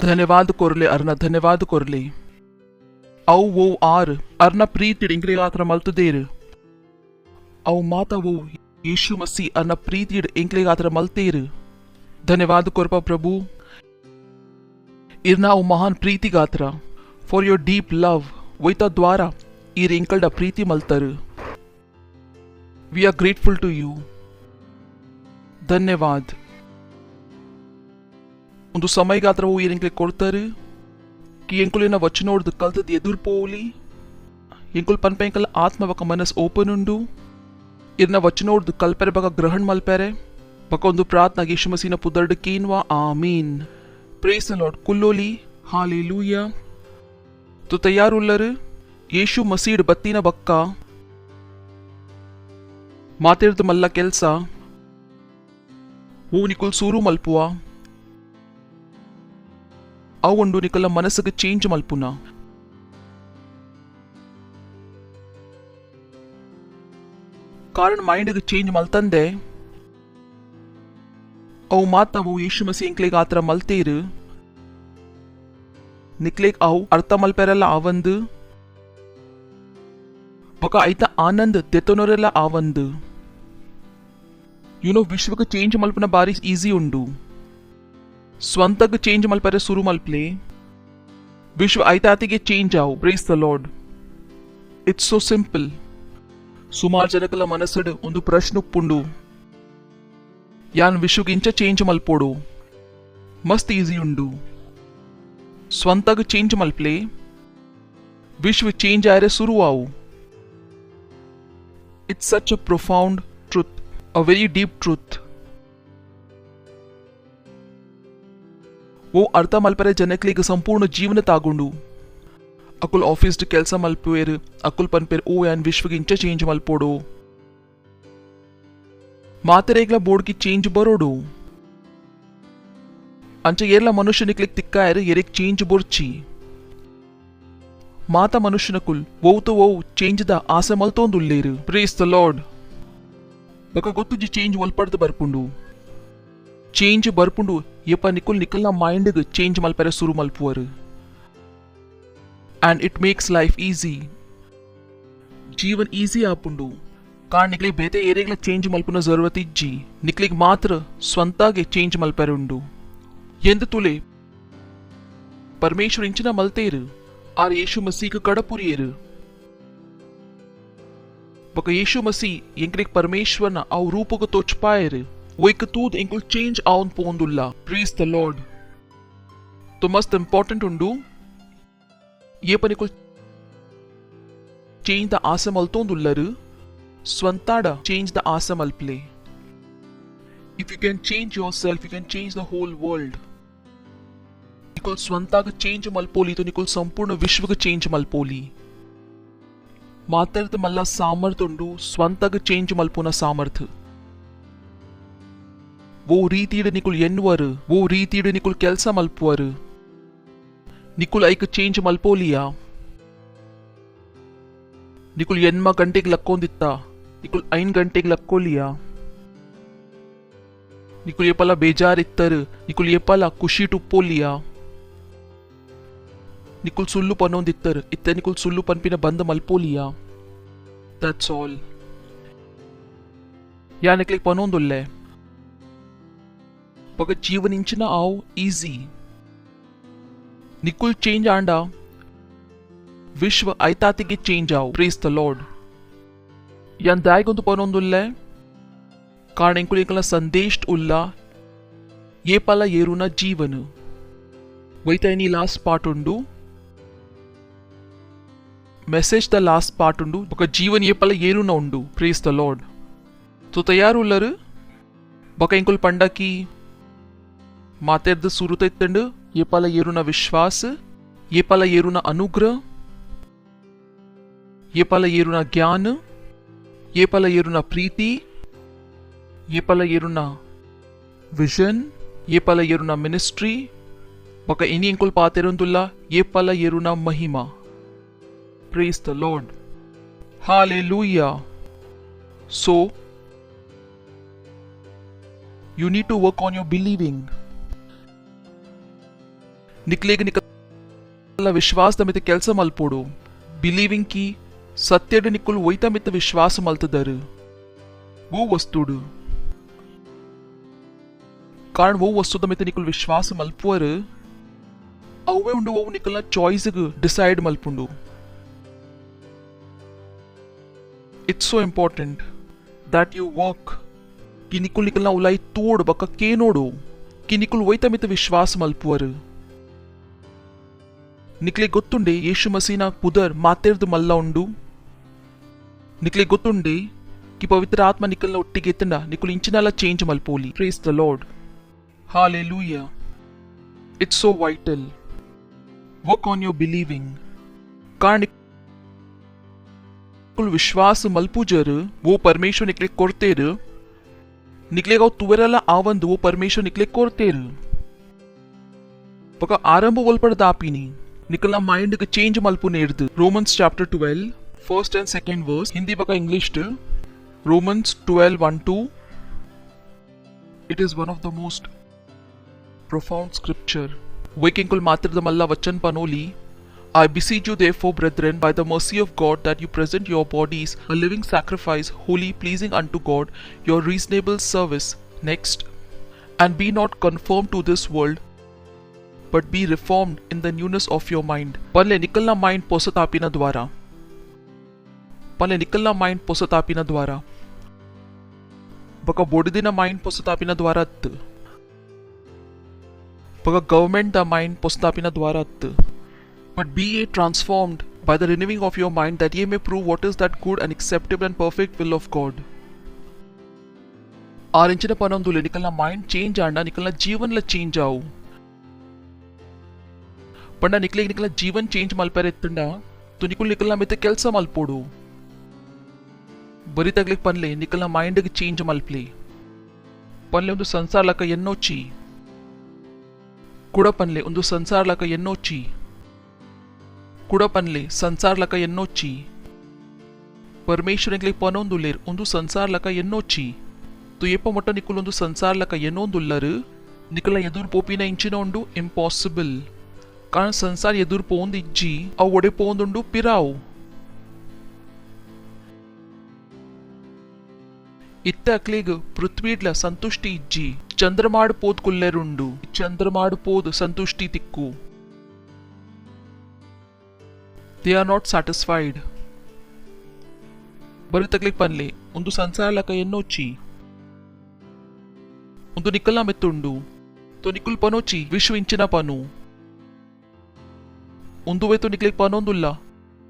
ಧನ್ಯವಾದ ಕೊರ್ಲೆ ಅರ್ನ ಧನ್ಯವಾದ ಕೊರ್ಲೆ ಅವು ಓ ಆರ್ ಅರ್ನ ಪ್ರೀತಿ ಇಂಕ್ಲಿಗಾತ್ರ ಮಲ್ತುದೇರು ಅವು ಮಾತವು ಯೇಸು ಮಸಿ ಅರ್ನ ಪ್ರೀತಿ ಇಂಕ್ಲಿಗಾತ್ರ ಮಲ್ತೇರು ಧನ್ಯವಾದ ಕೊರ್ಪ ಪ್ರಭು ಇರ್ನ ಅವು ಮಹಾನ್ ಪ್ರೀತಿಗಾತ್ರ ಫಾರ್ ಯೋರ್ ಡೀಪ್ ಲವ್ ವೈತ ದ್ವಾರ ಈ ರಿಂಕಲ್ಡ ಪ್ರೀತಿ ಮಲ್ತರು we are grateful to you ಧನ್ಯವಾದ ಒಂದು ಸಮಯಗಾತ್ರವು ಏನಂಕ್ಲೆ ಕೊಡ್ತಾರೆ ಕಿ ಎಂಕುಲಿನ ವಚನೋಡ್ದು ಕಲ್ತದ್ದು ಎದುರ್ಪೋಲಿ ಎಂಕುಲ್ ಪನ್ಪೆಂಕಲ್ ಆತ್ಮವಕ ಮನಸ್ ಓಪನ್ ಉಂಡು ಇರ್ನ ವಚನೋಡ್ದು ಕಲ್ಪೆರೆ ಬಗ ಗ್ರಹಣ ಮಲ್ಪೆರೆ ಬಕ ಒಂದು ಪ್ರಾರ್ಥನಾ ಯೇಸು ಮಸೀನ ಪುದರ್ಡ್ ಕೀನ್ವಾ ಆಮೀನ್ ಪ್ರೇಸ್ ದ ಲಾರ್ಡ್ ಕುಲ್ಲೋಲಿ ಹಾಲೆಲೂಯಾ ತು ತಯಾರುಲ್ಲರು ಯೇಸು ಮಸೀಡ್ ಬತ್ತಿನ ಬಕ್ಕ ಮಾತಿರ್ದು ಮಲ್ಲ ಕೆಲ್ಸ ಹೂ ನಿಕುಲ್ ಸೂರು ಮಲ್ಪುವ ಅವು ನಿಕಲ ಮನಸ್ಸಿಗೆ ಚೇಂಜ್ ಮಲ್ಪುನ ಕಾರಣ ಮೈಂಡ್ಗೆ ಚೇಂಜ್ ಮಲ್ತಂದೆ ಅವು ಮಾತವು ಯೇಸು ಮಸಿ ಎಂಕ್ಲೆಗ್ ಆತರ ಮಲ್ತೇರು ನಿಕ್ಲೆಗ್ ಅವು ಅರ್ಥ ಮಲ್ಪೆರಲ್ಲ ಆವಂದು ಬಕ ಐತ ಆನಂದ್ ತೆತ್ತೋನೋರೆಲ್ಲ ಆವಂದು ಯುನೋ ವಿಶ್ವಕ್ಕೆ ಚೇಂಜ್ ಮಲ್ಪನ ಬಾರಿ ಈಸಿ ಉಂಡು ಸ್ವಂತಕ್ಕೆ ಚೇಂಜ್ ಮಲ್ಪರೆ ಸುರು ಮಲ್ಪ್ಲೆ ವಿಶ್ವ ಐತಾತಿಗೆ ಚೇಂಜ್ ಆವು praise the Lord it's so simple ಸುಮಾರು ಜನಕಲ ಮನಸ್ಸಡು ಒಂದು ಪ್ರಶ್ನೆ ಉಪ್ಪುಂಡು ಯಾನ್ ವಿಶ್ವಗಿಂಚ ಚೇಂಜ್ ಮಲ್ಪೋಡು मस्त ಈಸಿ ಉಂಡು ಸ್ವಂತಾಗ ಚೇಂಜ್ ಮಲ್ಪ್ಲೆ ವಿಶ್ವ ಚೇಂಜ್ ಆಯ್ರೆ ಶುರು ಆವು it's such a profound truth a very deep truth वो ಅರ್ಥ ಮಲ್ಪರೆ ಜನಕ್ಲಿಗೆ ಸಂಪೂರ್ಣ ಜೀವನ ತಾಗೊಂಡು ಅಕುಲ್ ಆಫೀಸ್ ಕೆಲಸ ಮಲ್ಪುವೇರು ಅಕುಲ್ ಪನ್ಪೇರ್ ಓ ಯಾನ್ ವಿಶ್ವಗೆ ಇಂಚ ಚೇಂಜ್ ಮಲ್ಪೋಡು ಮಾತರೇಗ್ಲ ಬೋರ್ಡ್ಗೆ ಚೇಂಜ್ ಬರೋಡು ಅಂಚ ಏರ್ಲ ಮನುಷ್ಯನಿಕ್ಲಿಕ್ ತಿಕ್ಕಾಯರು ಎರಿಕ್ ಚೇಂಜ್ ಬೊರ್ಚಿ ಮಾತ ಮನುಷ್ಯನಕುಲ್ ವೌತು ವೌ ಚೇಂಜ್ ದ ಆಸೆ ಮಲ್ತೋಂದುಲ್ಲೇರು ಪ್ರೇಸ್ ದ ಲಾರ್ಡ್ ಬಕ ಗೊತ್ತುಜಿ ಚೇಂಜ್ ಒಲ್ಪಡ್ದು ಬರ್ಪುಂಡು ಚೇಂಜ್ ಬರ್ಪುಂಡು ಯಪ್ಪ ನಿಕಲ್ನ ಮೈಂಡ್ ಚೇಂಜ್ ಮಲ್ಪರೆ ಶುರು ಮಲ್ಪುವರು and it makes life easy जीवन easy ಆಪುಂಡು ಕಾರಣ ನಿಕ್ಲಿಗೆ ಬೇತೆ ಏರಿಯಾಗ್ಲ ಚೇಂಜ್ ಮಲ್ಪುನ ಜरूरत ಇಜ್ಜಿ ನಿಕ್ಲಿಗೆ ಮಾತ್ರ ಸ್ವಂತಾಗೆ ಚೇಂಜ್ ಮಲ್ಪರೆ ಉಂಡು ಎಂದು ತುಲೆ परमेश्वर इंचना मलतेರು आर यीशु मसीह का कड़पुरियेರು बक यीशु मसीह ಎಂಕ್ಲಿಗೆ परमेश्वरನ ಅವ್ ರೂಪಗ ತೋಚ್ಪಾಯರು वोइक तूद इंकुल चेंज आउन पोंदुल्ला प्रेज द लॉर्ड तो मस्त इंपॉर्टेंट उंडू ये पनिकुल चेंज द आसम अल्तोंदुल्लरु स्ವಂತಾಡ चेंज द आसम अल्प्ले if you can change yourself you can change the whole world निकुल स्ವಂತಾಗ चेंज मल्पोली तो निकुल संपूर्ण विश्व चेंज मल्पोली मातर्थ मल्ला सामर्थ उंडू स्ವಂತಾಗ चेंज मल्पुना सामर्थ वो ರೀತಿಡ್ ನಿಕುಲ್ ಎನ್ನುವರು वो ರೀತಿಡ್ ನಿಕುಲ್ ಕೆಲಸ ಮಲ್ಪುವರು ನಿಕುಲ್ ಐಕ ಚೇಂಜ್ ಮಲ್ಪೋಲಿಯಾ ನಿಕುಲ್ ಎನ್ಮ ಗಂಟೆಗೆ ಲಕ್ಕೊಂದಿತ್ತ ನಿಕುಲ್ 5 ಗಂಟೆಗೆ ಲಕ್ಕೋಲಿಯಾ ನಿಕುಲ್ ಏಪಲ ಬೇಜಾರ್ ಇತ್ತರು ನಿಕುಲ್ ಏಪಲ ಖುಷಿ ಟುಪ್ಪೋಲಿಯಾ ನಿಕುಲ್ ಸುಳ್ಳು ಪನ್ನೊಂದಿತ್ತರು ಇತ್ತ ನಿಕುಲ್ ಸುಳ್ಳು ಪನ್ಪಿನ ಬಂದ ಮಲ್ಪೋಲಿಯಾ ದಟ್ಸ್ ಆಲ್ ಯಾ ನಿಕ್ಲಿಗೆ ಪನ್ನೊಂದುಲ್ಲೆ पग जीवन इंचना आओ इजी निकुल चेंज आंडा विश्व ऐतातिगे चेंज आओ प्रेज द लॉर्ड यान दायगोंतु पनोंदुल्ले कारण इंकुल एकला संदेश उल्ला ये पला येरुना जीवन वैतैनी लास्ट पार्ट उंडू मेसेज द लास्ट पार्ट उंडू बक जीवन ये पला येरुना उंडू प्रेज द लॉर्ड तो तैयार उल्लरु बक इंकुल पंडकी ಮಾತೆರ್ದ ಸುರುತ ಇತ್ತಂಡು ಏಪಲ ಏರುನ ವಿಶ್ವಾಸ ಏಪಲ ಏರುನ ಅನುಗ್ರಹ ಏಪಲ ಏರುನ ಜ್ಞಾನ ಏಪಲ ಏರುನ ಪ್ರೀತಿ ಏಪಲ ಏರುನ ವಿಷನ್ ಏಪಲ ಏರುನ ಮಿನಿಸ್ಟ್ರಿ ಬಕ ಇನಿ ಇಂಕುಲ್ ಪಾತೆರಂದುಲ್ಲ ಏಪಲ ಏರುನ ಮಹಿಮಾ praise the Lord hallelujah so you need to work on your believing निकलेग निकल विश्वास दमित ಕೆಲಸ ಮಲ್ಪೋಡು बिलीविंग की सत्यड निकुल वैता मित विश्वास मल्तदर वो वस्तुड कारण वो वस्तु दमित निकुल विश्वास मल्पुवर अवे उंडु वो निकलना चॉइस डिसाइड मल्पुंडु it's so important that you work कि निकुल निकलना उलाई तोड़ बक के नोडो कि निकुल वैता मित विश्वास मल्पुवर निकले ಗೊತ್ತುಂಡೆ ಯೇಸು ಮಸೀನ ಪುದರ್ ಮಾತೆರ್ದು ಮಲ್ಲ ಉಂಡು ನಿಕ್ಲೆ ಗೊತ್ತುಂಡೆ कि पवित्र आत्मा निकलना ಒಟ್ಟಿಗೆ ಎತ್ತಂಡ ನಿಕುಲ್ ಇಂಚಿನಲ್ಲ ಚೇಂಜ್ ಮಲ್ಪೋಲಿ praise the Lord hallelujah it's so vital work on your believing कारण निकुल विश्वास मल्पुजर वो परमेश्वर निकले कोर्तेर निकलेगा तुवेरला आवंद वो परमेश्वर निकले कोर्तेर पका आरंभ वोल्पड़दापिनी निकलना माइंड के चेंज मल्पु नेर्द Romans chapter 12 first and second verse Hindi बका English Romans 12:1-2 it is one of the most profound scripture waking मात्र द मल्ला वचन पनोली I beseech you therefore brethren by the mercy of God that you present your bodies a living sacrifice holy pleasing unto God your reasonable service next and be not conformed to this world but be reformed in the newness of your mind पहले निकलना mind पोसतापिना द्वारा बका बोडिदिना mind पोसतापिना द्वारा पगा government the mind पुस्तापिना द्वारा but be a transformed by the renewing of your mind that ye may prove what is that good and acceptable and perfect will of God. आरिंचना पनंदुले निकलना mind change आना निकलना जीवन ला change आऊ पंडा निकलना जीवन change मल्पर एत्तंडा तो निकलना मिते केल्स मल्पोडु बरी तगलिक पनले निकलना माइंड गे चेंज मल्पले पनले उंदु संसार लक एन्नोची कुड पनले उंदु संसार लक एन्नोची कुड पनले संसार लक एन्नोची परमेश्वर पनोंदुलेर उंदु संसार लक एन्नोची तो येप मोट्ट निकुलुंदु संसार लक एन्नोंदुल्लरु निकल एदुर पोपिन इंचिन उंडु इंपॉसिबल कारण संसार एदुर पोंद इज्जी अव ओडे पोंदुंडु पिराव इत्त अक्लेग पृथ्वीड्ल संतुष्टि इज्जी चंद्रमाड पोद कुल्लेरुंडु चंद्रमाड पोद संतुष्टि तिक्कु they are not satisfied बरी तकलीफ पनले उंदु संसार लक एन्नोची उंदु निकलना मित्तुंडु तो निकुल पनोची विश्व इंचिना पनु उंदु वे तो निकले पनोंदुल्ला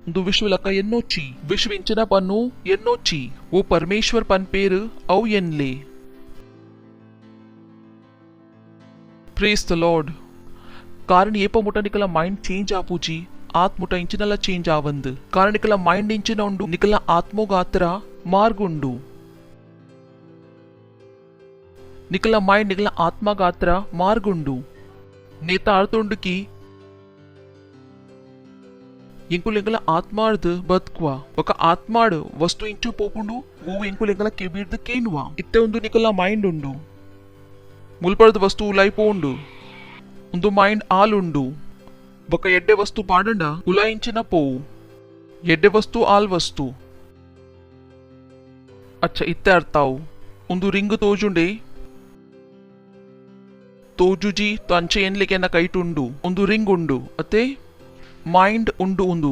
उंदु विश्व लक एन्नोची विश्व इंचिना पनु एन्नोची वो परमेश्वर पन पेरु औ एन्ले प्रेज द लॉर्ड कारण ये प मुटा निकला माइंड चेंज आपूची आत्मुट इंचिनला चेंज आवंद कारण निकला माइंड इंचिन उंडु निकला आत्मोगात्र मार्गुंडु निकला माइंड निकला आत्मगात्र मार्गुंडु नेता अर्थुंडु की इंकुल निकला आत्मार्ध बदक्वा ఒక ఆత్మాడు వస్తు ఇంచు పోకుండు ఓ ఇంకుల్ నికల కెబిర్ద కేన్వా ఇత్తే ఉండు నికల మైండ్ ఉండు ముల్పర్ద వస్తు ఉలై పోండు ఉండు మైండ్ ఆలుండు ఒక ఎడ్డే వస్తు పాడండా ఉలాయించిన పోవు ఎడ్డే వస్తు ఆల్ వస్తు अच्छा इत्ते अर्थाव उंदु रिंग तोजुंडे तोजुजी तो अंचे एन्लेकेना कೈಟ್ ಉಂಡು उंदु रिंग उंडु अते माइंड उंडु उंदु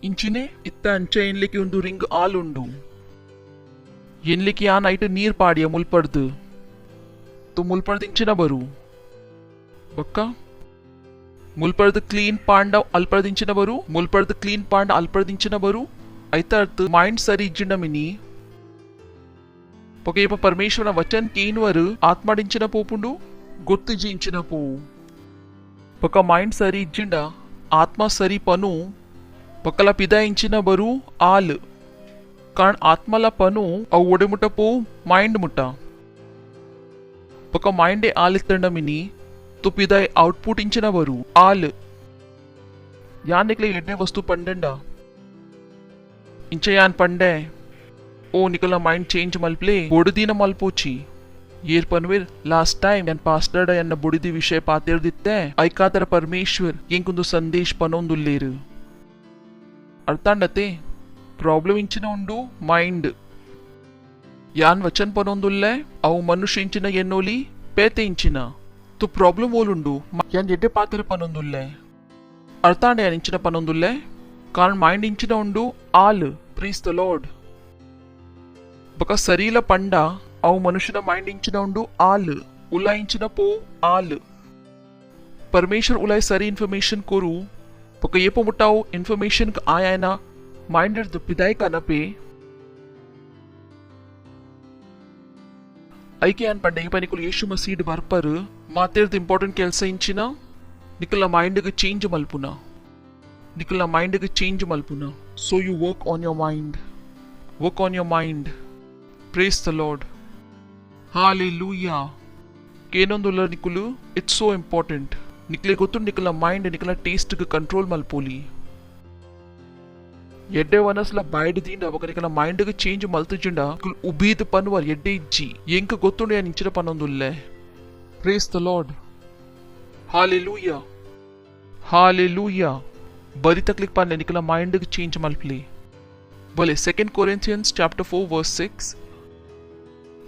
इंचिने इत्ते अंचे एन्लेके उंदु रिंग आल उंडु एन्लेके आ नैट नीर पाडिय मुल्पर्द तो मुल्पर्द इंचिना बरु बक्का मुल्पर्द क्लीन पांड अल्पर्दिंचिन बरु मुल्पर्द क्लीन पांड अल्पर्दिंचिन बरु ऐते अर्थ माइंड सरी इज्जिंड मिनी पकेप परमेश्वर वचन केनवर आत्माडिंचिन पोपुंडु गोत्तु जींचिन पो पक माइंड सरी इज्जिंड आत्मा सरी पनु पकला पिदायिंचिन बरु आल कारण आत्मला पनु अव ओडे मुट्ट पो माइंड मुट्ट पक माइंडे आलित्तंड मिनी तो पिदाय आउटपुट इंचिन बरु आल यान निकले एड्डे वस्तु पंडंडा इंचे यान पंडे ओ निकला माइंड चेंज मल्पले बोडदीन मल्पोची येर पनवेर लास्ट टाइम यान पास्टर्ड यान बुडिदी विषय पातेर्दित्ते ऐकातर परमेश्वर येंकुंदु संदेश पनोंदुल्लेरु अर्थांडते प्रॉब्लम इंचिन उंडु माइंड यान वचन पनोंदुल्ले अव मनुष्य इंचिन एन्नोली पेते इंचिन तो प्रॉब्लम ओलुंडु यान एड्डे पात्र पनोंदुल्ले अर्थांड यान इंचिन पनोंदुल्ले कारण माइंड इंचिन उंडु आल प्रेज द लॉर्ड बका सरील पंड अव मनुष्यन माइंड इंचिन उंडु आल उला इंचिन पो आल परमेश्वर उलाय सरी इन्फॉर्मेशन कोरु बका येप मुट्टाव इन्फॉर्मेशन आयाना माइंड द पिदाय कनपे ऐके यान पंडे निकुल येशु मसीह वर्पर मातेर्द इंपॉर्टेंट केल्स इंचिन निकल माइंड गे चेंज मल्पुना निकल माइंड गे चेंज मल्पुना so you work on your mind praise the Lord hallelujah केनोंदुल्ल निकुलु इट्स सो इंपॉर्टेंट निकले गोतु निकल माइंड निकल टेस्ट गे कंट्रोल मल्पोली ಎಡ್ಡೆ ವನಸ್ಲ ಬಾಯ್ಡಿದಿಂದ ಅವಾಗ ಮೈಂಡ್ಗೆ ಚೇಂಜ್ ಮಲ್ತುಜಿಂಡ ಉಬೀದ್ ಪನ್ವರ್ ಎಡ್ಡೆ ಇಜ್ಜಿ ಎಂಕ ಗೊತ್ತುಂಡು ಯಾನ್ ಇಂಚಿನ ಪನ್ನೊಂದುಲ್ಲೆ praise the Lord hallelujah hallelujah ಬರಿ ತಕ್ಲಿಕ್ ಪನ್ನೆ ನಿಕಲ ಮೈಂಡ್ಗೆ ಚೇಂಜ್ ಮಲ್ಪ್ಲಿ ಬಲೆ 2 Corinthians chapter 4 verse 6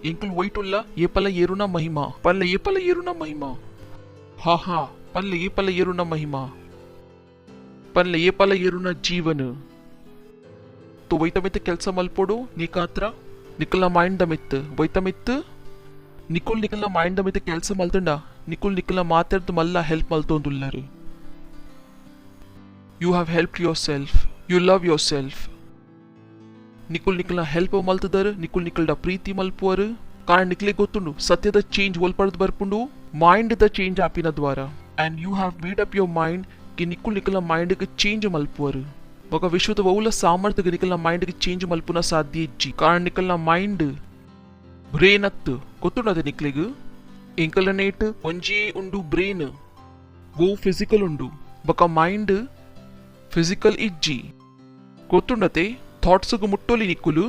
ಎಂಕಲ್ ವೈಟುಲ್ಲ ಏಪಲ ಏರುನ ಮಹಿಮಾ ಪಲ್ಲೆ ಏಪಲ ಏರುನ ಮಹಿಮಾ ಹಾ ಪಲ್ಲೆ ಏಪಲ ಏರುನ ಮಹಿಮಾ ಪಲ್ಲೆ ಏಪಲ ಏರುನ ಜೀವನ तो वैतमित केल्स मल्पोडु नीकात्र निकल माइंड दमित वैतमित निकुल निकल माइंड दमित केल्स मल्तंडा ನಿಕುಲ್ ನಿಕಲ್ನ ಮಾತಾಡ್ದು ಮಲ್ಲ ಹೆಲ್ಪ್ ಮಲ್ತೊಂದುಲ್ಲರು. You have help yourself, you love yourself. ನಿಕುಲ್ ನಿಕಲ್ನ ಹೆಲ್ಪ್ ಮಲ್ತದರ್, ನಿಕುಲ್ ನಿಕಲ್ಡ ಪ್ರೀತಿ ಮಲ್ಪುವರು. ಕಾರಣ ನಿಕ್ಲಿಗೆ ಗೊತ್ತುಂಡು ಸತ್ಯದ ಚೇಂಜ್ ಒಲ್ಪಡ್ದು ಬರ್ಪುಂಡು ಮೈಂಡ್ ದ ಚೇಂಜ್ ಆಪಿನ ದ್ವಾರ. And you have made up your mind ಕಿ ನಿಕುಲ್ ನಿಕಲ್ನ ಮೈಂಡ್ಗೆ ಚೇಂಜ್ ಮಲ್ಪುವರು. ఒక విశ్వత బహుళ సామర్థ్య నికల్న మైండ్ కి చేంజ్ మల్పున సాధ్య ఇచ్చి కారణ నికల్న మైండ్ ಬ್ರೇನ್ ಅತ್ತು ಗೊತ್ತುಂಡದೆ ನಿಕ್ಲಿಗ್ ಎಂಕಲನೇಟ್ ಒಂಜಿ ಉಂಡು ಬ್ರೇನ್ ಗೋ ಫಿಸಿಕಲ್ ಉಂಡು ಬೊಕ ಮೈಂಡ್ ಫಿಸಿಕಲ್ ಇಜ್ಜಿ ಗೊತ್ತುಂಡತೆ ಥಾಟ್ಸ್ಗ್ ಮುಟ್ಟೋಲಿ ನಿಕ್ಕುಲು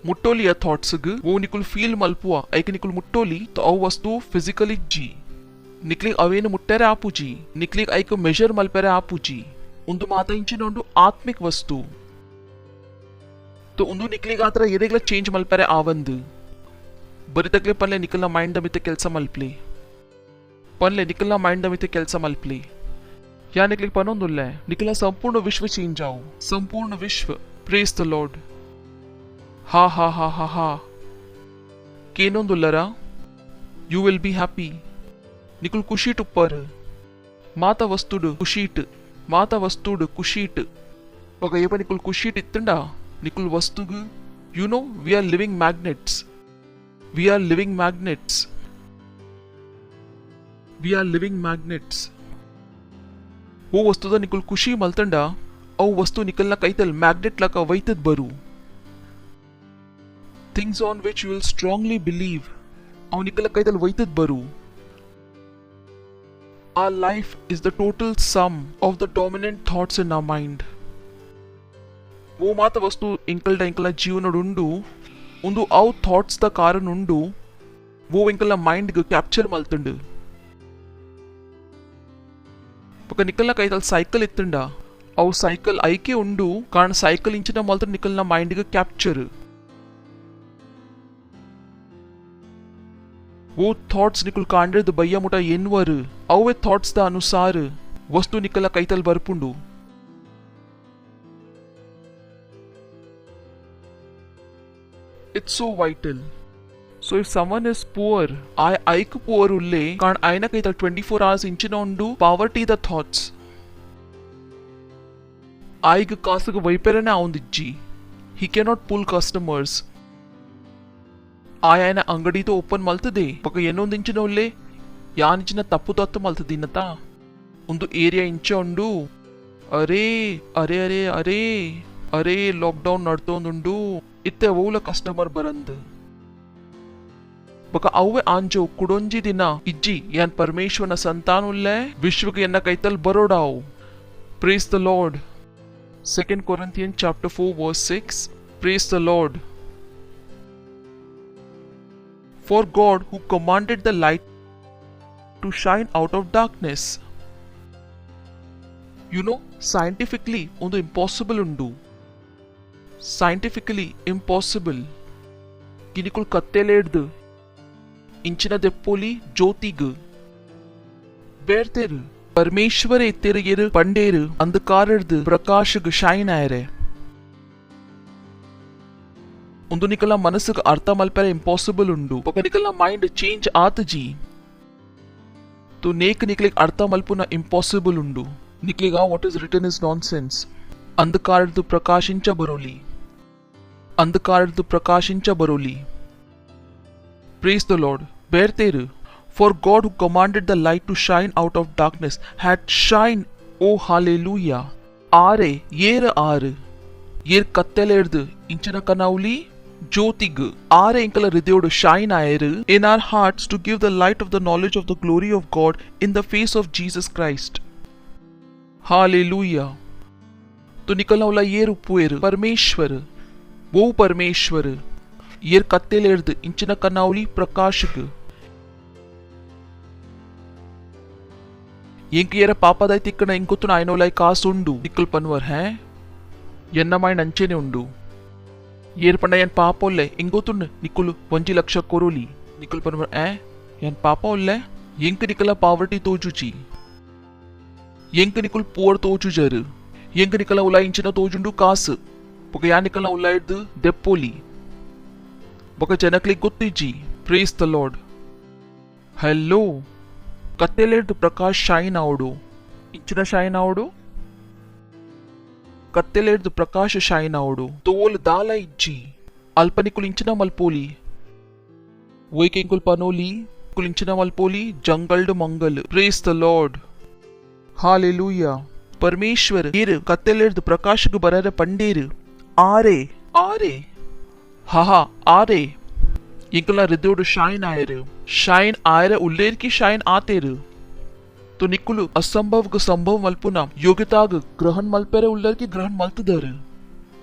ಮುಟ್ಟೋಲಿಯ ಥಾಟ್ಸ್ಗ್ ಓ ನಿಕುಲ್ ಫೀಲ್ ಮಲ್ಪುವ ಐಕೆ ನಿಕುಲ್ ಮುಟ್ಟೋಲಿ ಅವು ವಸ್ತು ಫಿಸಿಕಲ್ ಇಜ್ಜಿ ನಿಕ್ಲಿಗ್ ಅವೇನು ಮುಟ್ಟರೆ ಆಪುಜಿ ನಿಕ್ಲಿಗ್ ಐಕೆ ಮೆಜರ್ ಮಲ್ಪರೆ ಆಪುಜಿ ಒಂದು ಮಾತಾಯಿಂಚಿನೊಂದು ಆತ್ಮಿಕ್ ವಸ್ತು तो उंदू निकलेगा आತರ ಏರೆಗ್ಲ ಚೇಂಜ್ ಮಲ್ಪರೆ ಆವಂದು ಬರಿತಕ್ಲೆ ಪಲ್ಲೆ ನಿಕಲ್ನ ಮೈಂಡ್ ಮಿತೆ ಕೆಲಸ ಮಲ್ಪ್ಲಿ ಪಲ್ಲೆ ನಿಕಲ್ನ ಮೈಂಡ್ ಮಿತೆ ಕೆಲಸ ಮಲ್ಪ್ಲಿ ಯಾ ನಿಕಲಿಗೆ ಪನೊಂದುಲ್ಲೆ ನಿಕಲ್ನ ಸಂಪೂರ್ಣ ವಿಶ್ವ ಚೇಂಜ್ ಆವು ಸಂಪೂರ್ಣ ವಿಶ್ವ ಪ್ರೇಸ್ ದ ಲಾರ್ಡ್ ಹಾ ಹಾ ಹಾ ಹಾ ಹಾ ಕೇನೊಂದುಲ್ಲರ ಯು ವಿಲ್ ಬಿ ಹ್ಯಾಪಿ ನಿಕುಲ್ ಖುಷಿಟ್ ಉಪ್ಪರ್ ಮಾತಾ ವಸ್ತುಡು ಖುಷಿಟ್ ಮಾತಾ ವಸ್ತುಡು ಖುಷಿಟ್ ಒಗ ಏಪ ನಿಕುಲ್ ಖುಷಿಟ್ ಇತ್ತಂಡ ನಿಕುಲ್ ವಸ್ತುಗು you know we are living magnets we are living magnets we are living magnets ಓ ವಸ್ತುದ ನಿಕುಲ್ ಖುಷಿ ಮಲ್ತಂಡ ಅವು ವಸ್ತು ನಿಕಲ್ನ ಕೈತಲ್ ಮ್ಯಾಗ್ನೆಟ್ ಲಕ ವೈತದ್ ಬರು things on which you will strongly believe ಅವು ನಿಕಲ್ನ ಕೈತಲ್ ವೈತದ್ ಬರು Our life is the total sum of the dominant thoughts in our mind. वो माता वस्तु इंकल जीवनोडुंडु उंदु आउ थॉट्स द कारण उंडु वो इंकल माइंड ग कैप्चर मल्तुंडु पक निकल कೈತल ಸೈಕಲ್ ಇತ್ತಂಡ ಅವು ಸೈಕಲ್ ಐಕೆ ಉಂಡು ಕಾರಣ ಸೈಕಲ್ ಇಂಚಿನ ಮಲ್ತ ನಿಕಲ್ನ ಮೈಂಡ್ ಗ ಕ್ಯಾಪ್ಚರ್ वो थॉट्स निकल कांड्रेद बയ്ಯ ಮುಟ ಎನ್ವರ್ ಅವೇ ಥಾಟ್ಸ್ ದ ಅನುಸಾರ ವಸ್ತು ನಿಕಲ ಕೈತಲ್ ಬರ್ಪುಂಡು it's so vital. So if someone is poor, I poor ulle kan aina kaital 24 hours inchina undu poverty the thoughts. I ಕಾಸಿಗೆ ವೈಪರನೆ ಅವನಿಜ್ಜಿ he cannot pull customers. ಆಯನ ಅಂಗಡಿతో open ಮಲ್ತದೆ ಪಕ್ಕ ಏನೊಂದು ಇಂಚಿನ ಒಳ್ಳೆ ಯಾನಿಂಚಿನ ತಪ್ಪು ತತ್ತು ಮಲ್ತದಿನ್ನತ ಒಂದು ಏರಿಯಾ ಇಂಚ ಉಂಡು ಅರೇ ಅರೆ ಅರೆ ಅರೆ ಅರೇ ಲಾಕ್ಡೌನ್ ನಡ್ತೊಂದುಂಡು ಇತ್ತೆ ಅವಳ ಕಸ್ಟಮರ್ ಬರಂದ್ ಬಕ ಅವೇ ಆಂಜೋ ಕುಡೊಂಜಿ ದಿನ ಇಜ್ಜಿ ಯಾನ್ ಪರಮೇಶ್ವರನ ಸಂತಾನುಲ್ಲೆ ವಿಶ್ವಕ್ಕೆ ಎನ್ನ ಕೈತಲ್ ಬರೋಡಾವ್. Praise the Lord. 2 Corinthians chapter 4 verse 6. Praise the Lord. For God who commanded the light to shine out of darkness. You know, scientifically ಒಂದು impossible ಉಂಡು. Scientifically impossible. ಕಿನಿಕುಲ್ ಕತ್ತೆಲೇಡ್ದು ಇಂಚಿನ ದೆಪ್ಪೋಲಿ ಜ್ಯೋತಿಗ್ ಬೇರ್ತೆರು ಪರಮೇಶ್ವರೇ ತಿರುಗೇರು ಪಂಡೇರು ಅಂಧಕಾರದ್ದು ಪ್ರಕಾಶಗ್ ಶೈನ್ ಆಯರೆ ಒಂದು ನಿಕಲ ಮನಸ್ಸಿಗೆ ಅರ್ಥ ಮಲ್ಪರೆ ಇಂಪಾಸಿಬಲ್ ಉಂಡು ఒక ನಿಕಲ ಮೈಂಡ್ ಚೇಂಜ್ ಆತಜಿ तो नेक निकलिग अर्थ मल्पुन इंपासिबल उंडु निकलिगा what is written is nonsense अंधकारದ್ದು ಪ್ರಕಾಶಿಂಚ ಬರೋಲಿ अंधकारದ್ದು ಪ್ರಕಾಶಿಂಚ ಬರೋಲಿ. Praise the Lord. ಬೇರ್ತೆರು For God who commanded the light to shine out of darkness had shine. Oh hallelujah. ಆರೆ ಏರ ಆರು ಏರ್ ಕತ್ತೆಲೇರ್ದು ಇಂಚನ ಕನೌಲಿ ಜ್ಯೋತಿಗ್ ಆರೆ ಇಂಕಲ ಹೃದಯೋಡು shine ಆಯರು in our hearts to give the light of the knowledge of the glory of God in the face of Jesus Christ. Hallelujah. तो निकलना वाला ये रूपुएर परमेश्वर वो परमेश्वर ये कत्तेलेर्द इंचिन कनावली प्रकाशक येंकियर पापदाय तिक्कन इंकुतुन आयनोलाई कासुंडु निकल पनवर है ಎನ್ನಮಾಯ್ ನಂಚೆನೆ ಉಂಡು ಏರ್ಪಂಡ ಎನ್ ಪಾಪ ಒಲ್ಲೆ ಇಂಗೋತುಂಡು ನಿಕುಲು 1 ಲಕ್ಷ ಕೊರೋಲಿ ನಿಕುಲ್ ಪನ್ವರ್ ಎನ್ ಪಾಪ ಒಲ್ಲೆ ಎಂಕ ನಿಕಲ ಪಾವರ್ಟಿ ತೋಜುಚಿ ಎಂಕ ನಿಕುಲ್ ಪೋರ್ ತೋಜುಜರು ಎಂಕ ನಿಕಲ ಉಲಾಯಿಂಚಿನ ತೋಜುಂಡು ಕಾಸು ಬೊಕ ಯಾ ನಿಕಲ ಉಲಾಯಿಡ್ದು ದೆಪ್ಪೋಲಿ ಬೊಕ ಜನಕ್ಲಿಗೆ ಗೊತ್ತಿಜ್ಜಿ. Praise the Lord. ಹಲೋ ಕತ್ತಲೆರ್ದು ಪ್ರಕಾಶ್ ಶೈನ್ ಆವಡು ಇಂಚಿನ ಶೈನ್ ಆವಡು ಕತ್ತಲೆರ್ದು ಪ್ರಕಾಶ ಶೈನ್ ಆವಡು ತೋಲ್ ದಾಲ ಇಜ್ಜಿ ಅಲ್ಪನಿಕುಲು ಇಂಚಿನ ಮಲ್ಪೋಲಿ ವೈಕೆಂಕುಲ್ ಪನೋಲಿ ಕುಲಿಂಚಿನ ಮಲ್ಪೋಲಿ ಜಂಗಲ್ಡ್ ಮಂಗಲ್ ಪ್ರೇಸ್ ದ ಲಾರ್ಡ್ ಹಾಲೆಲೂಯಾ ಪರಮೇಶ್ವರ್ ಏರು ಕತ್ತೆಲೆರ್ದು ಪ್ರಕಾಶಕ್ಕೆ ಬರರ ಪಂಡೇರು ಆರೆ ಆರೆ ಹಾ ಆರೆ ಇಂಕಲ ಹೃದಯೋಡು ಶೈನ್ ಆಯರು ಉಲ್ಲೇರ್ की शाइन आतेर तो निकुलु असंभव ग संभव मल्पुना योग्यताग ग्रहण मल्पेरे उल्लेर की ग्रहण मल्तदर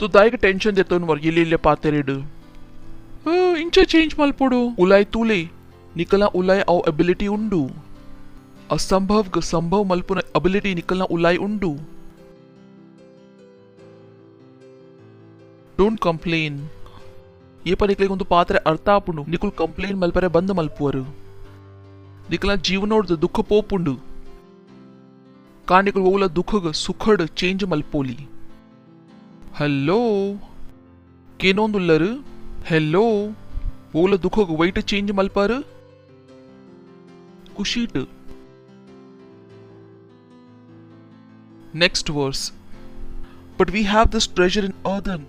तो दायक टेंशन देतो वर इल्ले पातेरेड इंच चेंज मल्पोडु उलाय तूले निकला उलाय अव एबिलिटी उंडु असंभव ग संभव मल्पुना एबिलिटी निकला उलाय उंडु डोंट कंप्लेन ये पर निकले ಒಂದು ಪಾತ್ರೆ ಅರ್ಥ ಆಪುಂಡು ನಿಕುಲ್ ಕಂಪ್ಲೇಂಟ್ ಮಲ್ಪರೆ ಬಂದು ಮಲ್ಪುವರು ನಿಕಲ ಜೀವನೋಡ್ದು ದುಃಖ ಪೋಪುಂಡು ಕಾಣಿಕುಲ್ ಓಲ ದುಃಖಗ ಸುಖಡ್ ಚೇಂಜ್ ಮಲ್ಪೋಲಿ ಹಲೋ ಕೇನೊಂದುಲ್ಲರು ಹೆಲೋ ಓಲ ದುಃಖಗ ವೈಟ್ ಚೇಂಜ್ ಮಲ್ಪಾರು ಖುಷೀಟ್ next verse but we have this treasure in earthen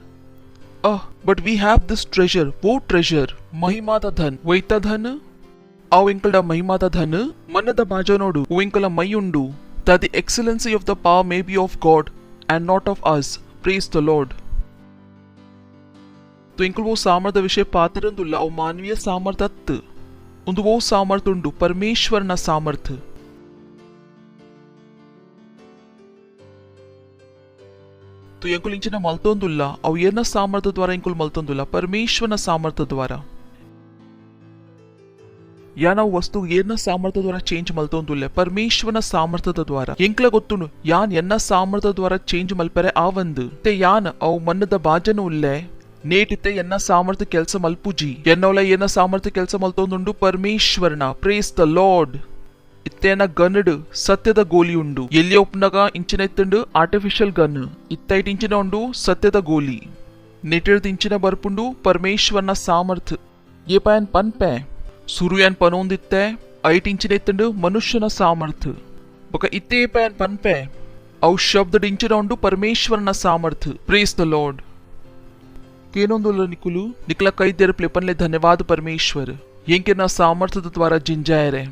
but we have this treasure. वो treasure महिमा दा धन वैता धन आव इंकल महिमा दा धन मन दा बाजनोडु वो इंकल मयुंडु that the excellency of the power may be of God and not of us. Praise the Lord. तो इंकल वो सामर्थ विषय पात्रंदुल्ला अव मानवीय सामर्थत उंदु वो सामर्थुंडु परमेश्वरನ सामर्थ तो ಎಂಕುಲ್ ಇಂಚಿನ ಮಲ್ತೊಂದುಲ್ಲ ಅವು ಏನ ಸಾಮರ್ಥ್ಯ ದ್ವಾರ ಎಂಕುಲ್ ಮಲ್ತೊಂದುಲ್ಲ ಪರಮೇಶ್ವರನ ಸಾಮರ್ಥ್ಯ ದ್ವಾರ ಯಾನ ವಸ್ತು ಏನ ಸಾಮರ್ಥ್ಯ ದ್ವಾರ ಚೇಂಜ್ ಮಲ್ತೊಂದುಲ್ಲ ಪರಮೇಶ್ವರನ ಸಾಮರ್ಥ್ಯದ ದ್ವಾರ ಎಂಕ್ಲ ಗೊತ್ತುನು ಯಾನ್ ಎನ್ನ ಸಾಮರ್ಥ್ಯ ದ್ವಾರ ಚೇಂಜ್ ಮಲ್ಪರೆ ಆ ಒಂದು te ಯಾನ್ ಅವು ಮನ್ನದ ಬಾಜನ ಉಲ್ಲೆ ನೇಟಿತೆ ಎನ್ನ ಸಾಮರ್ಥ್ಯ ಕೆಲಸ ಮಲ್ಪುಜಿ ಎನ್ನವಲ ಏನ ಸಾಮರ್ಥ್ಯ ಕೆಲಸ ಮಲ್ತೊಂದುಂಡು ಪರಮೇಶ್ವರನ ಪ್ರೇಸ್ ದ ಲಾರ್ಡ್ ಇತ್ತೇನ ಗನ್ಡ್ ಸತ್ಯದ ಗೋಲಿ ಉಂಡು ಎಲ್ಲಿ ಒಪ್ನಗ ಇಂಚಿನ ಇತ್ತಂಡು ಆರ್ಟಿಫಿಷಿಯಲ್ ಗನ್ ಇತ್ತೈಟ್ ಇಂಚಿನ ಉಂಡು ಸತ್ಯದ ಗೋಲಿ ನೆಟಿರ್ದ ಇಂಚಿನ ಬರ್ಪುಂಡು ಪರಮೇಶ್ವರನ ಸಾಮರ್ಥ್ಯ ये पायन पनपे सुरुयान पनोंदित्ते 8 इंचिನ ಇತ್ತಂಡು ಮನುಷ್ಯನ ಸಾಮರ್ಥ್ಯ ಬಕ ಇತ್ತೆ ಪಾಯನ್ ಪನ್ಪೆ ಅವು ಶಬ್ದ ಇಂಚಿನ ಉಂಡು ಪರಮೇಶ್ವರನ ಸಾಮರ್ಥ್ಯ ಪ್ರೇಸ್ ದ ಲಾರ್ಡ್ ಕೇನೊಂದುಲ್ಲ ನಿಕುಲು ನಿಕಲ ಕೈ ತೆರಪ್ಲೆ ಪನ್ಲೆ ಧನ್ಯವಾದ ಪರಮೇಶ್ವರ ಎಂಕೆ ನಾ ಸಾಮರ್ಥ್ಯದ ದ್ವಾರ ಜಿಂಜಾಯರೆ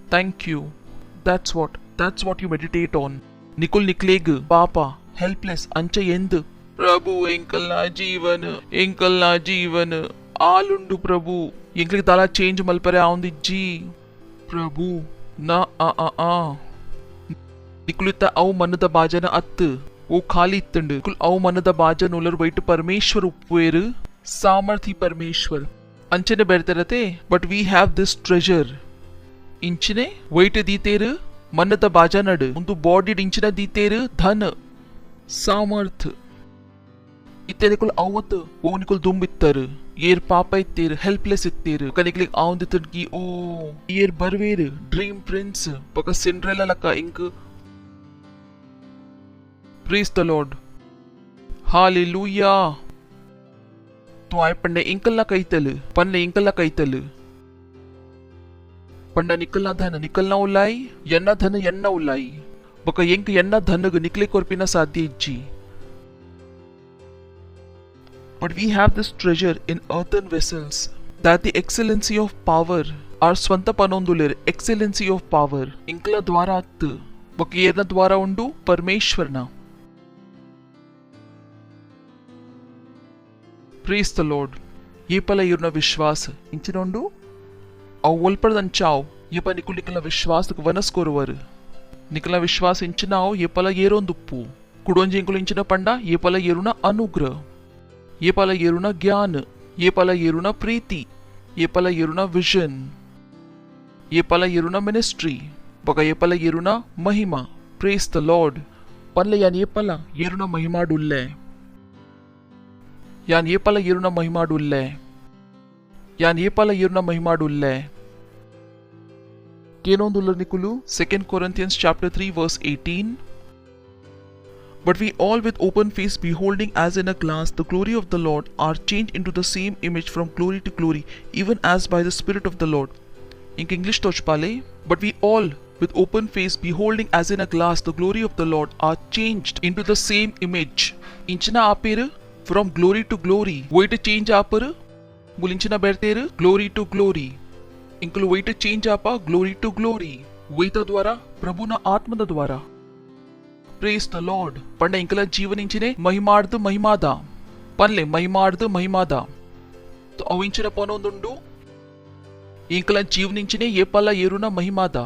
Thank you. That's what you meditate on. Nikul nikleg, Papa, helpless, ancha end. Prabhu, enkel na jeevan, alundu Prabhu. Enklik tala change malpare aundi ji. Prabhu, na a. Nikulita au manada bajana at. O khali ittandu. Nikul au manada bajana ular wait Parmeshwar upweru. Samarthi Parmeshwar. Anchane berterate, but we have this treasure. ಇಂಚಿನೆ ವೈಟ್ ದೀತೇರು ಮನ್ನದ ಬಾಜನಡ್ ಒಂದು body ಇಂಚಿನ ದೀತೇರು ಧನ ಸಾಮರ್ಥ್ಯ ಇತ್ತೆದಕುಲ್ ಅವತ್ತು ಓನಿಕುಲ್ ದುಂಬಿತ್ತರು ಏರ್ ಪಾಪ ಇತ್ತೇರು ಹೆಲ್ಪ್ಲೆಸ್ ಇತ್ತೇರು ಕನಿಕ್ಲಿಕ್ ಆವಂದಿತ್ತಡ್ಗಿ ಓ ಏರ್ ಬರ್ವೇರು ಡ್ರೀಮ್ ಪ್ರಿನ್ಸ್ ಪಕ ಸಿಂಡ್ರೆಲ್ಲ ಲಕ್ಕ ಇಂಕ್ ಪ್ರೇಸ್ ದ ಲಾರ್ಡ್ ಹಾಲೆಲೂಯಾ तो आय पंडे इंकल्ला कैतल पंडा निकलना धन निकलना उलाई यन्ना धन यन्ना उलाई बक ಎಂಕ ಯನ್ನ ಧನಗ ನಿಕ್ಲೆ ಕೊರ್ಪಿನ ಸಾಧ್ಯ ಇಜ್ಜಿ but we have this treasure in earthen vessels that the excellency of power our ಸ್ವಂತ ಪನೊಂದುಲೆರ್ excellency of power ಇಂಕಲ ದ್ವಾರ ಅತ್ ಬಕ ಏನ ದ್ವಾರ ಉಂಡು ಪರಮೇಶ್ವರನ praise the lord ಏಪಲ ಇರ್ನ ವಿಶ್ವಾಸ ಇಂಚಿನೊಂಡು ಅವು ಒಲ್ಪಡದಂಚಾವ್ ಏಪ ನಿಕುಲ್ ನಿಕಲ ವಿಶ್ವಾಸಕ್ಕೆ ವನಸ್ಕೋರುವರು ನಿಕಲ ವಿಶ್ವಾಸ ಇಂಚಿನಾವ್ ಏಪಲ ಏರೊಂದುಪ್ಪು ಕುಡೊಂಜಿ ಇಂಕುಲು ಇಂಚಿನ ಪಂಡ ಏಪಲ ಏರುನ ಅನುಗ್ರಹ ಏಪಲ ಏರುನ ಜ್ಞಾನ ಏಪಲ ಏರುನ ಪ್ರೀತಿ ಏಪಲ ಏರುನ ವಿಷನ್ ಏಪಲ ಏರುನ ಮಿನಿಸ್ಟ್ರಿ ಬಗ ಏಪಲ ಏರುನ ಮಹಿಮಾ ಪ್ರೇಸ್ ದ ಲಾರ್ಡ್ ಪನ್ಲೆ ಯಾನ್ ಏಪಲ ಏರುನ ಮಹಿಮಾಡುಲ್ಲೆ ಯಾನ್ ಏಪಲ ಏರುನ ಮಹಿಮಾಡುಲ್ಲೆ ಯಾನ್ ಏಪಲ ಏರುನ ಮಹಿಮಾಡುಲ್ಲೆ ಕೇನೊಂದುಲ್ಲ ನಿಕುಲು 2 Corinthians chapter 3 verse 18 But we all with open face beholding as in a glass the glory of the Lord are changed into the same image from glory to glory even as by the Spirit of the Lord इंक English तोचपाले but we all with open face beholding as in a glass the glory of the Lord are changed into the same image. Inchina appear from glory to glory. Wait to change appear. Mulinchina bertere glory to glory. Inkulu wait to change apa glory to glory. Wait द्वारा प्रभु ना आत्मा द्वारा. Praise the Lord. पंडा इंकला जीवन इंचिने महिमार्द महिमादा. पनले महिमार्द महिमादा. तो अविंचना पनोंदुंडु इंकला जीवन इंचिने ये पला येरुना महिमादा.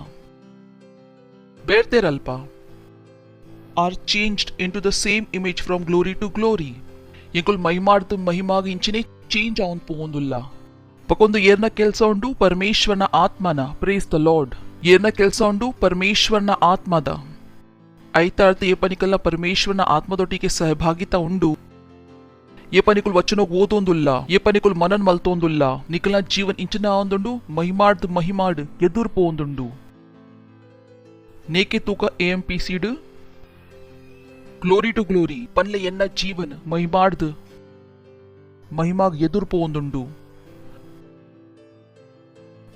Berteralpa are changed into the same image from glory to glory. Inkul mahimardu mahimaginchine change avun pondulla. Pakondu yerna kelsa undu Parmeshwarna Atmana. Praise the Lord. Yerna kelsa undu Parmeshwarna Atmada. Aita artha ye panikalla Parmeshwarna Atmadotike सहभागिता undu. ये पनिकुल वचनों ओदोंदुल्ला ये पनिकुल मनन मल्तोंदुल्ला निकलना जीवन इंचना आंदुंडु महिमार्द महिमार्ड एदुर पोंदुंडु नेके तूका AMPCड glory to glory पनले एन्न जीवन महिमार्द महिमाग एदुर पोंदुंडु